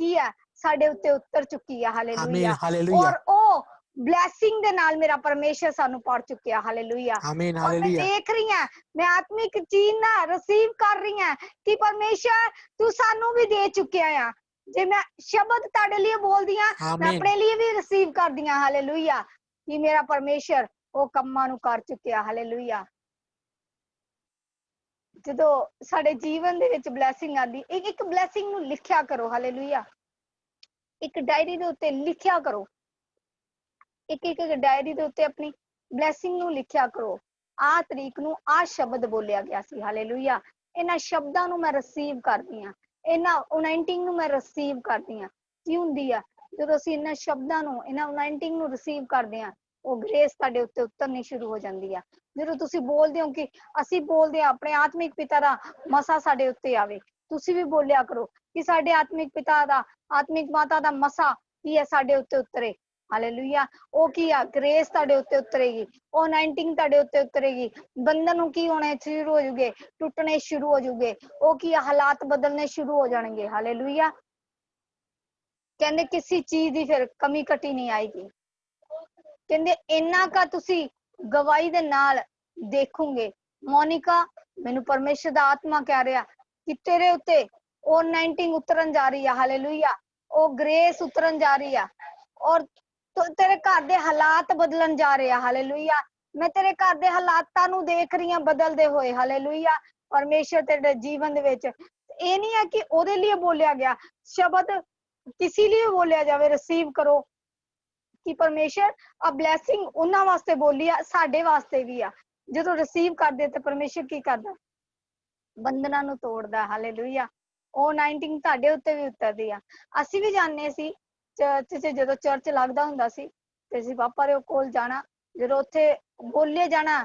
ਕੀ ਆ ਸਾਡੇ ਉੱਤੇ ਉਤਰ ਚੁੱਕੀ ਆ। ਹਾਲੇਲੂਇਆ। ਆਮੀਨ, ਹਾਲੇਲੂਇਆ, ਔਰ ਉਹ ਬਲੈਸਿੰਗ ਦੇ ਨਾਲ ਮੇਰਾ ਪਰਮੇਸ਼ਰ ਸਾਨੂੰ ਪੜ ਚੁੱਕਿਆ। ਹਾਲੇਲੂਇਆ। ਆਮੀਨ, और मैं ਹਾਲੇਲੂਇਆ, देख रही हूं, मैं आत्मिक चीज ना रिसीव कर रही हूं कि परमेश्वर तू सानू भी दे चुकिया है। जे मैं शब्द ताड़े लिए बोल दिया, मैं आमीन, अपने लिए भी रिसीव कर दिया। हालेलुया। कि मेरा परमेश्वर वो कम्मा नु कर चुकिया। हालेलुया। ਜਦੋਂ ਸਾਡੇ ਜੀਵਨ ਦੇ ਵਿੱਚ ਬਲੇਸਿੰਗ ਆਂਦੀ, ਇੱਕ ਬਲੇਸਿੰਗ ਨੂੰ ਲਿਖਿਆ ਕਰੋ। ਹਾਲੇਲੂਇਆ। ਇੱਕ ਡਾਇਰੀ ਦੇ ਉੱਤੇ ਲਿਖਿਆ ਕਰੋ, ਇੱਕ ਡਾਇਰੀ ਦੇ ਉੱਤੇ ਆਪਣੀ ਬਲੇਸਿੰਗ ਨੂੰ ਲਿਖਿਆ ਕਰੋ। ਆ ਤਰੀਕ ਨੂੰ ਆ ਸ਼ਬਦ ਬੋਲਿਆ ਗਿਆ ਸੀ। ਹਾਲੇਲੂਇਆ। ਇਹਨਾਂ ਸ਼ਬਦਾਂ ਨੂੰ ਮੈਂ ਰਿਸੀਵ ਕਰਦੀ ਆ, ਇਹਨਾਂ ਅਨਾਇੰਟਿੰਗ ਨੂੰ ਮੈਂ ਰਿਸੀਵ ਕਰਦੀ ਆ। ਕੀ ਹੁੰਦੀ ਆ ਜਦੋਂ ਅਸੀਂ ਇਹਨਾਂ ਸ਼ਬਦਾਂ ਨੂੰ, ਇਹਨਾਂ ਅਨਾਇੰਟਿੰਗ ਨੂੰ ਰਿਸੀਵ ਕਰਦੇ ਆ, ਉਹ ਗ੍ਰੇਸ ਤੁਹਾਡੇ ਉੱਤੇ ਉਤਰਨੀ ਸ਼ੁਰੂ ਹੋ ਜਾਂਦੀ ਆ। ਜਦੋਂ ਤੁਸੀਂ ਬੋਲਦੇ ਹੋ ਕਿ ਅਸੀਂ ਬੋਲਦੇ ਆ ਆਪਣੇ ਆਤਮਿਕ ਪਿਤਾ ਦਾ ਮਸਾ ਸਾਡੇ ਉੱਤੇ ਆਵੇ, ਤੁਸੀਂ ਵੀ ਬੋਲਿਆ ਕਰੋ ਕਿ ਸਾਡੇ ਆਤਮਿਕ ਪਿਤਾ ਦਾ, ਆਤਮਿਕ ਮਾਤਾ ਦਾ ਮਸਾ ਕੀ ਹੈ ਸਾਡੇ ਉੱਤੇ ਉਤਰੇ। ਹਾਲੇਲੂਇਆ। ਉਹ ਕੀ ਆ, ਗ੍ਰੇਸ ਤੁਹਾਡੇ ਉੱਤੇ ਉਤਰੇਗੀ, ਉਹ ਅਨਾਇੰਟਿੰਗ ਤੁਹਾਡੇ ਉੱਤੇ ਉਤਰੇਗੀ। ਬੰਧਨ ਨੂੰ ਕੀ ਹੋਣੇ ਸ਼ੁਰੂ ਹੋ ਜੂਗੇ, ਟੁੱਟਣੇ ਸ਼ੁਰੂ ਹੋ ਜੂਗੇ। ਉਹ ਕੀ ਆ, ਹਾਲਾਤ ਬਦਲਣੇ ਸ਼ੁਰੂ ਹੋ ਜਾਣਗੇ। ਹਾਲੇਲੂਇਆ। ਕਹਿੰਦੇ ਕਿਸੇ ਚੀਜ਼ ਦੀ ਫਿਰ ਕਮੀ ਘਟੀ ਨਹੀਂ ਆਏਗੀ। ਕਹਿੰਦੇ ਇੰਨਾ ਕਾ ਤੁਸੀਂ ਗਵਾਹੀ ਦੇ ਨਾਲ ਦੇਖੋਗੇ। ਮੋਨਿਕਾ, ਮੈਨੂੰ ਪਰਮੇਸ਼ਰ ਦਾ ਆਤਮਾ ਕਹਿ ਰਿਹਾ ਕਿ ਤੇਰੇ ਉੱਤੇ ਉਹ ਅਨਾਇੰਟਿੰਗ ਉਤਰਨ ਜਾ ਰਹੀ ਆ। ਹਾਲੇਲੂਇਆ। ਉਹ ਗ੍ਰੇਸ ਉਤਰਨ ਜਾ ਰਹੀ ਆ ਔਰ ਤੇਰੇ ਘਰ ਦੇ ਹਾਲਾਤ ਬਦਲਣ ਜਾ ਰਹੇ ਆ। ਹਾਲੇਲੂਇਆ। ਮੈਂ ਤੇਰੇ ਘਰ ਦੇ ਹਾਲਾਤਾਂ ਨੂੰ ਦੇਖ ਰਹੀ ਹਾਂ ਬਦਲਦੇ ਹੋਏ। ਹਾਲੇਲੂਇਆ। ਪਰਮੇਸ਼ਰ ਤੇਰੇ ਜੀਵਨ ਦੇ ਵਿੱਚ ਇਹ ਨਹੀਂ ਹੈ ਕਿ ਉਹਦੇ ਲਈ ਬੋਲਿਆ ਗਿਆ ਸ਼ਬਦ ਕਿਸੇ ਲਈ ਬੋਲਿਆ ਜਾਵੇ। ਰਿਸੀਵ ਕਰੋ ਕਿ ਪਰਮੇਸ਼ਰ ਆ ਬਲੇਸਿੰਗ ਉਹਨਾਂ ਵਾਸਤੇ ਬੋਲੀ ਆ, ਸਾਡੇ ਵਾਸਤੇ ਵੀ ਆ। ਜਦੋਂ ਰਿਸੀਵ ਕਰਦੇ ਤੇ ਪਰਮੇਸ਼ਰ ਕੀ ਕਰਦਾ, ਬੰਧਨਾਂ ਨੂੰ ਤੋੜਦਾ। ਹਾਲੇਲੂਇਆ। ਉਹ 19 ਤੁਹਾਡੇ ਉੱਤੇ ਵੀ ਉਤਰਦੀ ਆ। ਅਸੀਂ ਵੀ ਜਾਣਦੇ ਸੀ ਚਰਚ 'ਚ, ਜਦੋਂ ਚਰਚ ਲੱਗਦਾ ਹੁੰਦਾ ਸੀ ਤੇ ਅਸੀਂ ਪਾਪਾ ਦੇ ਕੋਲ ਜਾਣਾ, ਜਦੋਂ ਉੱਥੇ ਬੋਲੇ ਜਾਣਾ,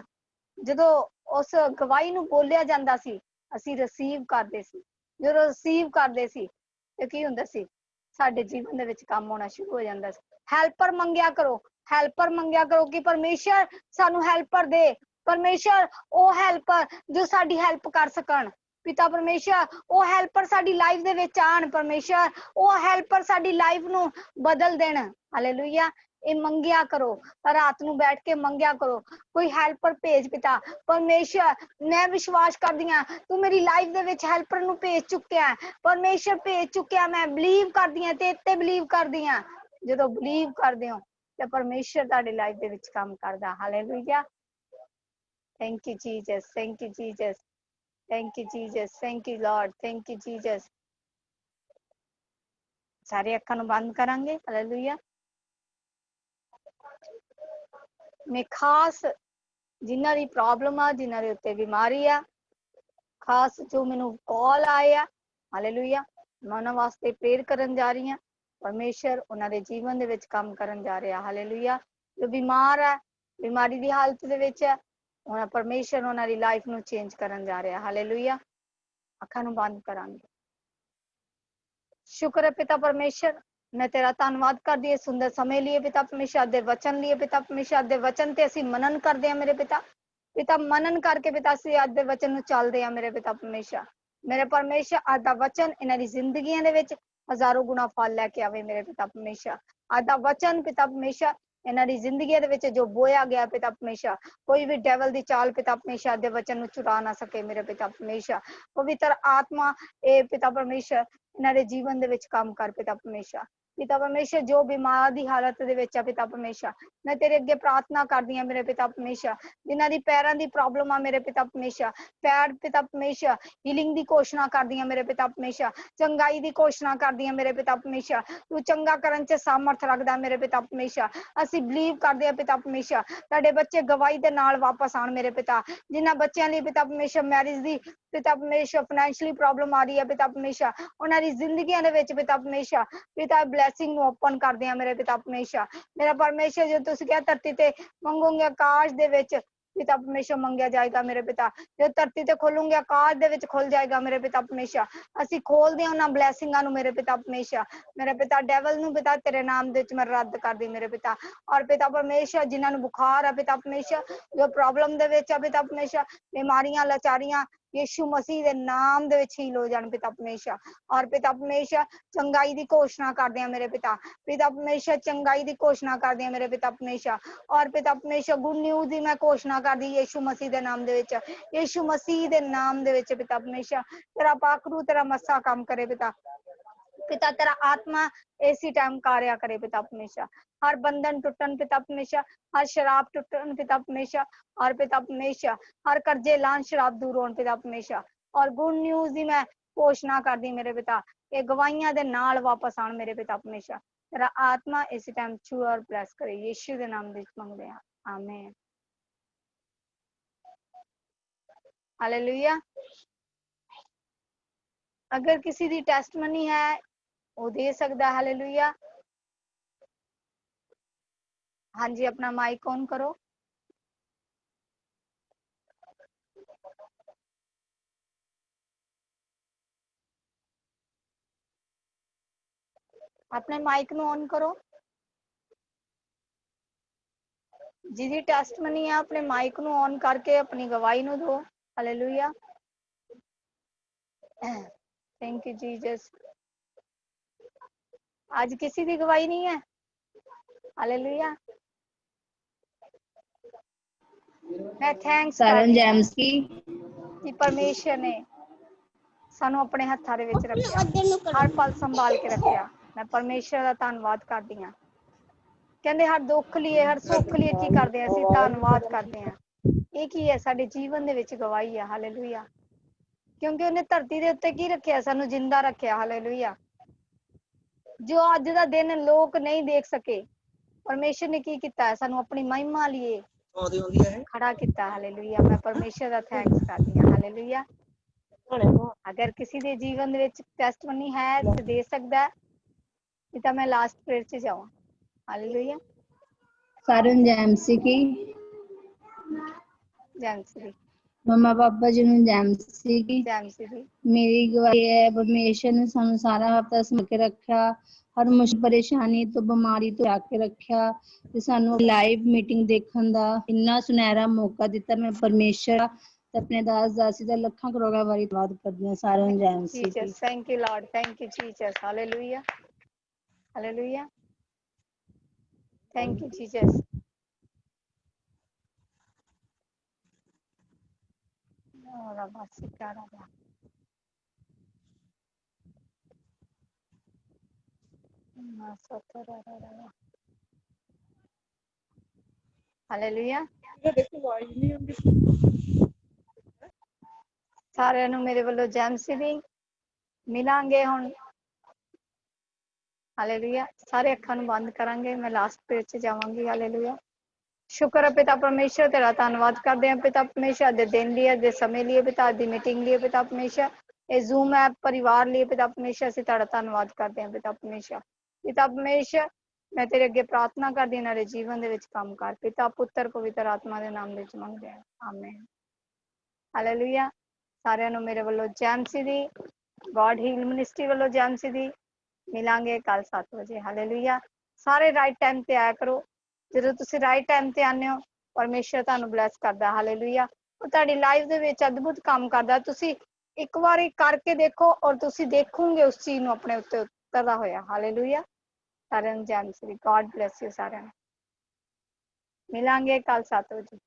ਜਦੋਂ ਉਸ ਗਵਾਹੀ ਨੂੰ ਬੋਲਿਆ ਜਾਂਦਾ ਸੀ ਅਸੀਂ ਰਿਸੀਵ ਕਰਦੇ ਸੀ। ਜਦੋਂ ਰਿਸੀਵ ਕਰਦੇ ਸੀ ਤੇ ਕੀ ਹੁੰਦਾ ਸੀ, ਸਾਡੇ ਜੀਵਨ ਦੇ ਵਿੱਚ ਕੰਮ ਹੋਣਾ ਸ਼ੁਰੂ ਹੋ ਜਾਂਦਾ ਸੀ। ਹੈਲਪਰ ਮੰਗਿਆ ਕਰੋ, ਹੈਲਪਰ ਮੰਗਿਆ ਕਰੋ ਕਿ ਪਰਮੇਸ਼ਰ ਸਾਨੂੰ ਹੈਲਪਰ ਦੇ। ਪਰਮੇਸ਼ਰ ਉਹ ਹੈਲਪਰ ਜੋ ਸਾਡੀ ਹੈਲਪ ਕਰ ਸਕਣ। ਪਿਤਾ ਪਰਮੇਸ਼ਰ ਉਹ ਹੈਲਪਰ ਸਾਡੀ ਲਾਈਫ ਦੇ ਵਿੱਚ ਆਣ। ਪਰਮੇਸ਼ਰ ਉਹ ਹੈਲਪਰ ਸਾਡੀ ਲਾਈਫ ਨੂੰ ਬਦਲ ਦੇਣ। ਹਾਲੇਲੂਇਆ। ਇਹ ਮੰਗਿਆ ਕਰੋ, ਰਾਤ ਨੂੰ ਬੈਠ ਕੇ ਮੰਗਿਆ ਕਰੋ, ਕੋਈ ਹੈਲਪਰ ਭੇਜ ਪਿਤਾ ਪਰਮੇਸ਼ਰ। ਮੈਂ ਵਿਸ਼ਵਾਸ ਕਰਦੀ ਹਾਂ ਤੂੰ ਮੇਰੀ ਲਾਈਫ ਦੇ ਵਿੱਚ ਹੈਲਪਰ ਨੂੰ ਭੇਜ ਚੁੱਕਿਆ। ਪਰਮੇਸ਼ਰ ਭੇਜ ਚੁੱਕਿਆ। ਮੈਂ ਬਲੀਵ ਕਰਦੀ ਹਾਂ ਤੇ ਇੱਥੇ ਬਲੀਵ ਕਰਦੀ ਹਾਂ। ਜਦੋਂ ਬਲੀਵ ਕਰਦੇ ਹੋ ਤੇ ਪਰਮੇਸ਼ਰ ਤੁਹਾਡੀ ਲਾਈਫ ਦੇ ਵਿੱਚ ਕੰਮ ਕਰਦਾ। Hallelujah. Thank you Jesus, thank you Jesus, thank you Jesus, thank you Lord, thank you Jesus. ਸਾਰੇ ਅੱਖਾਂ ਨੂੰ ਬੰਦ ਕਰਾਂਗੇ। ਹਾਲੇਲੂਇਆ। ਮੈਂ ਖਾਸ ਜਿਨ੍ਹਾਂ ਦੀ ਪ੍ਰੋਬਲਮ ਆ, ਜਿਨ੍ਹਾਂ ਦੇ ਉੱਤੇ ਬਿਮਾਰੀ ਆ, ਖਾਸ ਜੋ ਮੈਨੂੰ ਕਾਲ ਆਏ ਆ, ਹਾਲੇਲੂਇਆ, ਮੈਂ ਉਹਨਾਂ ਵਾਸਤੇ ਪ੍ਰੇਅਰ ਕਰਨ ਜਾ ਰਹੀ ਹਾਂ। ਪਰਮੇਸ਼ਰ ਉਹਨਾਂ ਦੇ ਜੀਵਨ ਦੇ ਵਿੱਚ ਕੰਮ ਕਰਨ ਜਾ ਰਿਹਾ। ਹਾਲੇਲੂਇਆ। ਜੋ ਬਿਮਾਰ ਹੈ, ਬਿਮਾਰੀ ਦੀ ਹਾਲਤ ਦੇ ਵਿੱਚ ਹੈ, ਉਹਨਾਂ ਪਰਮੇਸ਼ਰ ਉਹਨਾਂ ਦੀ ਲਾਈਫ ਨੂੰ ਚੇਂਜ ਕਰਨ ਜਾ ਰਿਹਾ। ਹਾਲੇਲੂਇਆ। ਅੱਖਾਂ ਨੂੰ ਬੰਦ ਕਰਾਂਗੇ। ਸ਼ੁਕਰ ਹੈ ਪਿਤਾ ਪਰਮੇਸ਼ਰ, मैं तेरा धन्यवाद करदी है सुंदर समय लिए पिता परमेश्वर दे वचन लिए पिता परमेश्वर दे वचन ते ਅਸੀਂ मनन करदे हैं मेरे पिता। पिता मनन करके पिता ਅਸੀਂ ਅੱਜ ਦੇ वचन ਨੂੰ ਚੱਲਦੇ ਹਾਂ ਮੇਰੇ पिता परमेश्वर। ਮੇਰੇ परमेश्वर ਅੱਜ ਦਾ वचन ਇਹਨਾਂ ਦੀ ਜ਼ਿੰਦਗੀਆਂ ਦੇ ਵਿੱਚ ਹਜ਼ਾरों गुना फल लेके आवे मेरे पिता परमेश्वर। ਅੱਜ ਦਾ वचन पिता परमेश्वर ਇਹਨਾਂ ਦੀ ਜ਼ਿੰਦਗੀ ਦੇ ਵਿੱਚ ਜੋ ਬੋਇਆ ਗਿਆ ਪਿਤਾ ਪਰਮੇਸ਼ਰ, ਕੋਈ ਵੀ ਡੈਵਲ ਦੀ ਚਾਲ ਪਿਤਾ ਪਰਮੇਸ਼ਰ ਦੇ ਵਚਨ ਨੂੰ ਚੁਰਾ ਨਾ ਸਕੇ ਮੇਰੇ ਪਿਤਾ ਪਰਮੇਸ਼ਰ। ਪਵਿੱਤਰ ਆਤਮਾ ਇਹ ਪਿਤਾ ਪਰਮੇਸ਼ਰ ਇਹਨਾਂ ਦੇ ਜੀਵਨ ਦੇ ਵਿੱਚ ਕੰਮ ਕਰ ਪਿਤਾ ਪਰਮੇਸ਼ਰ। ਪਿਤਾ ਪਰਮੇਸ਼ਰ ਜੋ ਬਿਮਾਰ ਦੀ ਹਾਲਤ ਦੇ ਵਿੱਚ ਆ ਪਿਤਾ ਪਰਮੇਸ਼ਰ, ਮੈਂ ਤੇਰੇ ਅੱਗੇ ਪ੍ਰਾਰਥਨਾ ਕਰਦੀ ਹਾਂ ਮੇਰੇ ਪਿਤਾ ਪਰਮੇਸ਼ਰ, ਜਿਨ੍ਹਾਂ ਦੀ ਪੈਰਾਂ ਦੀ ਪ੍ਰੋਬਲਮ ਆ ਮੇਰੇ ਪਿਤਾ ਪਰਮੇਸ਼ਰ, ਪੈਰ ਪਿਤਾ ਪਰਮੇਸ਼ਰ ਹੀਲਿੰਗ ਦੀ ਘੋਸ਼ਣਾ ਕਰਦੀ ਹਾਂ ਮੇਰੇ ਪਿਤਾ ਪਰਮੇਸ਼ਰ, ਚੰਗਾਈ ਦੀ ਘੋਸ਼ਣਾ ਕਰਦੀ ਹਾਂ ਮੇਰੇ ਪਿਤਾ ਪਰਮੇਸ਼ਰ। ਤੂੰ ਚੰਗਾ ਕਰਨ 'ਚ ਸਾਮਰਥ ਰੱਖਦਾ ਮੇਰੇ ਪਿਤਾ ਪਰਮੇਸ਼ਰ। ਅਸੀਂ ਬਲੀਵ ਕਰਦੇ ਹਾਂ ਪਿਤਾ ਪਰਮੇਸ਼ਰ, ਤੁਹਾਡੇ ਬੱਚੇ ਗਵਾਹੀ ਦੇ ਨਾਲ ਵਾਪਸ ਆਉਣ ਮੇਰੇ ਪਿਤਾ। ਜਿਨ੍ਹਾਂ ਬੱਚਿਆਂ ਲਈ ਪਿਤਾ ਪਰਮੇਸ਼ਰ ਮੈਰਿਜ ਦੀ ਪਿਤਾ ਪਰਮੇਸ਼ਰ ਫਾਈਨੈਂਸ਼ੀਅਲੀ ਪ੍ਰੋਬਲਮ ਆ ਰਹੀ ਹੈ ਪਿਤਾ ਪਰਮੇਸ਼ਰ, ਉਹਨਾਂ ਦੀ ਜ਼ਿੰਦਗੀਆਂ ਦੇ ਵਿੱਚ ਪਿਤਾ ਪਰਮੇਸ਼ਰ ਪਿਤਾ ਬਲੈਸਿੰਗ ਨੂੰ ਓਪਨ ਕਰਦੇ ਆ ਮੇਰੇ ਪਿਤਾ ਪਰਮੇਸ਼ਰ। ਮੇਰਾ ਪਰਮੇਸ਼ਰ, ਜੋ ਤੁਸੀਂ ਕਿਹਾ ਧਰਤੀ ਤੇ ਮੰਗੋਗੇ ਆਕਾਸ਼ ਦੇ ਵਿੱਚ ਪਿਤਾ ਪਰਮੇਸ਼ਰ ਮੰਗਿਆ ਜਾਏਗਾ ਮੇਰੇ ਪਿਤਾ। ਜੋ ਧਰਤੀ ਤੇ ਖੋਲੂਗੇ ਆਕਾਸ਼ ਦੇ ਵਿੱਚ ਖੁੱਲ ਜਾਏਗਾ ਮੇਰੇ ਪਿਤਾ ਪਰਮੇਸ਼ਰ। ਅਸੀਂ ਖੋਲਦੇ ਹਾਂ ਉਹਨਾਂ ਬਲੈਸਿੰਗਾਂ ਨੂੰ ਮੇਰੇ ਪਿਤਾ ਪਰਮੇਸ਼ਰ। ਮੇਰੇ ਪਿਤਾ ਡੈਵਲ ਨੂੰ ਪਿਤਾ ਤੇਰੇ ਨਾਮ ਦੇ ਵਿੱਚ ਮੈਂ ਰੱਦ ਕਰਦੀ ਮੇਰੇ ਪਿਤਾ। ਔਰ ਪਿਤਾ ਪਰਮੇਸ਼ਰ ਜਿਨ੍ਹਾਂ ਨੂੰ ਬੁਖਾਰ ਆ ਪਿਤਾ ਪਰਮੇਸ਼ਰ, ਜੋ ਪ੍ਰੋਬਲਮ ਦੇ ਵਿੱਚ ਆ ਪਿਤਾ ਪਰਮੇਸ਼ਰ, ਬਿਮਾਰੀਆਂ ਲਾਚਾਰੀਆਂ ਯਿਸੂ ਮਸੀਹ ਦੇ ਨਾਮ ਦੇ ਵਿੱਚ ਹੀਲ ਹੋ ਜਾਣ ਪਿਤਾ ਪਰਮੇਸ਼ਰ। ਔਰ ਪਿਤਾ ਪਰਮੇਸ਼ਰ ਚੰਗਾਈ ਦੀ ਘੋਸ਼ਣਾ ਕਰਦੇ ਆ ਮੇਰੇ ਪਿਤਾ। ਪਿਤਾ ਪਰਮੇਸ਼ਰ ਚੰਗਾਈ ਦੀ ਘੋਸ਼ਣਾ ਕਰਦੇ ਆ ਮੇਰੇ ਪਿਤਾ ਪਰਮੇਸ਼ਰ। ਔਰ ਪਿਤਾ ਪਰਮੇਸ਼ਰ ਗੁੱਡ ਨਿਊਜ਼ ਦੀ ਮੈਂ ਘੋਸ਼ਣਾ ਕਰਦੀ ਯਿਸੂ ਮਸੀਹ ਦੇ ਨਾਮ ਦੇ ਵਿੱਚ, ਯਿਸੂ ਮਸੀਹ ਦੇ ਨਾਮ ਦੇ ਵਿੱਚ ਪਿਤਾ ਪਰਮੇਸ਼ਰ। ਤੇਰਾ ਪਾਖਰੂ ਤੇਰਾ ਮੱਸਾ ਕੰਮ ਕਰੇ ਪਿਤਾ। पिता तेरा आत्मा इसी टाइम कार्य करे पिता परमेश्वर। हर बंधन टूटन पिता परमेश्वर, हर शराब टूटन पिता परमेश्वर, और पिता परमेश्वर हर कर्जे लान शराब दूर होन पिता परमेश्वर। और गुड न्यूज दी मैं घोषणा कर दी मेरे पिता, ये गवाहियां दे नाल वापस आन मेरे पिता परमेश्वर। तेरा आत्मा इसी टाइम छू और ब्लेस करे, यीशु दे नाम दे मंगदे हां, आमीन, हालेलुया। अगर किसी दी टेस्टमनी है वो दे सकता है, हालेलुया। हाँ जी, अपना माइक ऑन करो। अपने माइक नु ऑन करो। जिहदी टेस्टमनी है अपने माइक नु ऑन करके अपनी गवाही नु दो, हालेलुया। Thank you Jesus. आज किसी की गवाही नहीं है, हालेलुया। मैं थैंक्स कर सारन रही हूं जैम्स की कि परमेश्वर ने सानू अपने हत्थां दे विच रखिया, हर पल संभाल के रखिया। मैं परमेश्वर दा धन्नवाद करदी हां। कहंदे हर दुख लिए हर सुख लिए की करदे हां, असीं धन्नवाद करदे हां। ਇਹ ਕੀ ਹੈ ਸਾਡੇ ਜੀਵਨ ਦੇ ਵਿੱਚ ਗਵਾਹੀ ਹੈ, ਹਾਲੇਲੂਇਆ। ਕਿਉਂਕਿ ਉਹਨੇ ਧਰਤੀ ਦੇ ਉੱਤੇ ਕੀ ਰੱਖਿਆ, ਸਾਨੂੰ ਜਿੰਦਾ ਰੱਖਿਆ, ਹਾਲੇਲੂਇਆ। ਜੋ ਅੱਜ ਦਾ ਦਿਨ ਲੋਕ ਨਹੀਂ ਦੇਖ ਸਕੇ, ਪਰਮੇਸ਼ਰ ਨੇ ਕੀ ਕੀਤਾ, ਸਾਨੂੰ ਆਪਣੀ ਮਹਿਮਾ ਲਈ ਖੜਾ ਕੀਤਾ, ਹਾਲੇਲੂਇਆ। ਮੈਂ ਪਰਮੇਸ਼ਰ ਦਾ ਥੈਂਕਸ ਕਰਦੀ ਹਾਂ, ਹਾਲੇਲੂਇਆ। ਅਗਰ ਕਿਸੇ ਦੇ ਜੀਵਨ ਦੇ ਵਿੱਚ ਟੈਸਟਮਨੀ ਹੈ ਤੇ ਦੇ ਸਕਦਾ, ਨਹੀਂ ਤਾਂ ਮੈਂ ਲਾਸਟ ਪ੍ਰੇਅਰ 'ਚ ਜਾਵਾਂ, ਹਾਲੇਲੂਇਆ। सारन जैम्स की ਜੈਮਸੀ मम्मा पापा जी ਨੂੰ जैम्स की ਜੈਮਸੀ मेरी गवाही है परमेश्वर ने ਸਾਨੂੰ ਸਾਰਾ ਹਫਤਾ ਸੰਭਾਲ ਕੇ ਰੱਖਿਆ, ਹਰ ਮੁਸ਼ਕਿਲ ਪਰੇਸ਼ਾਨੀ ਤੋਂ ਬਿਮਾਰੀ ਤੋਂ ਰੱਖ ਕੇ ਰੱਖਿਆ ਤੇ ਸਾਨੂੰ ਲਾਈਵ ਮੀਟਿੰਗ ਦੇਖਣ ਦਾ ਇੰਨਾ ਸੁਨਹਿਰਾ ਮੌਕਾ ਦਿੱਤਾ। ਮੈਂ ਪਰਮੇਸ਼ਰ ਤੇ ਆਪਣੇ ਦਾਸ ਦਾਸੀ ਦਾ ਲੱਖਾਂ ਕਰੋੜਾਂ ਵਾਰੀ ਧੰਨਵਾਦ ਕਰਦੀ ਹਾਂ। ਸਾਰਿਆਂ ਨੂੰ Gems Ki. Jesus, thank you Lord, thank you Jesus, hallelujah, hallelujah, thank you Jesus. Ora basikara ba. Hallelujah. ਸਾਰਿਆਂ ਨੂੰ ਮੇਰੇ ਵੱਲੋਂ ਜੈਮਸੀ ਦੀ ਮਿਲਾਂਗੇ ਹੁਣ, ਹਾਲੇਲੂਇਆ। ਸਾਰੇ ਅੱਖਾਂ ਨੂੰ ਬੰਦ ਕਰਾਂਗੇ, ਮੈਂ ਲਾਸਟ ਪੇਜ 'ਚ ਜਾਵਾਂਗੀ, ਹਾਲੇਲੂਇਆ। ਸ਼ੁਕਰ ਹੈ ਪਿਤਾ ਪਰਮੇਸ਼ਰ, ਤੇਰਾ ਧੰਨਵਾਦ ਕਰਦੇ ਹਾਂ ਪਿਤਾ ਪਰਮੇਸ਼ਰ ਦੇ ਦਿਨ ਲਈ, ਦੇ ਸਮੇਂ ਲਈ ਪਿਤਾ, ਦੀ ਮੀਟਿੰਗ ਲਈ ਪਿਤਾ ਪਰਮੇਸ਼ਰ, ਇਹ ਜ਼ੂਮ ਐਪ ਪਰਿਵਾਰ ਲਈ ਪਿਤਾ ਪਰਮੇਸ਼ਰ, ਅਸੀਂ ਤੁਹਾਡਾ ਧੰਨਵਾਦ ਕਰਦੇ ਹਾਂ ਪਿਤਾ ਪਰਮੇਸ਼ਰ। ਪਿਤਾ ਪਰਮੇਸ਼ਰ, ਮੈਂ ਤੇਰੇ ਅੱਗੇ ਪ੍ਰਾਰਥਨਾ ਕਰਦੀ ਹਾਂ, ਇਹਨਾਂ ਦੇ ਜੀਵਨ ਦੇ ਵਿੱਚ ਕੰਮ ਕਰ, ਪਿਤਾ ਪੁੱਤਰ ਪਵਿੱਤਰ ਆਤਮਾ ਦੇ ਨਾਮ ਵਿੱਚ ਮੰਗਦੇ ਹਾਂ, ਆਮੀਨ, ਹਾਲੇਲੂਇਆ। ਸਾਰਿਆਂ ਨੂੰ ਮੇਰੇ ਵੱਲੋਂ ਜੈਮਸੀ ਦੀ, ਗॉड ਹੀਲ ਮਿਨਿਸਟਰੀ ਵੱਲੋਂ ਜੈਮਸੀ ਦੀ। ਮਿਲਾਂਗੇ ਕੱਲ 7 ਵਜੇ, ਹਾਲੇਲੂਇਆ। ਸਾਰੇ ਰਾਈਟ ਟਾਈਮ ਤੇ ਆਇਆ ਕਰੋ। ਜਦੋਂ ਤੁਸੀਂ ਰਾਈਟ ਟਾਈਮ ਤੇ ਆਉਂਦੇ ਹੋ, ਪਰਮੇਸ਼ਰ ਤੁਹਾਨੂੰ ਬਲੈਸ ਕਰਦਾ, ਹਾਲੇਲੂਇਆ। ਉਹ ਤੁਹਾਡੀ ਲਾਈਫ ਦੇ ਵਿੱਚ ਅਦਭੁਤ ਕੰਮ ਕਰਦਾ। ਤੁਸੀਂ ਇੱਕ ਵਾਰੀ ਕਰਕੇ ਦੇਖੋ ਔਰ ਤੁਸੀਂ ਦੇਖੋਗੇ ਉਸ ਚੀਜ਼ ਨੂੰ ਆਪਣੇ ਉੱਤੇ ਉਤਰਦਾ ਹੋਇਆ, ਹਾਲੇਲੂਇਆ। ਸਾਰਿਆਂ ਨੂੰ ਜੈਮਸੀ ਦੀ, ਗॉड ਬਲੈਸ ਯੂ ਸਾਰਿਆਂ ਨੂੰ। मिलांगे कल 7 बजे।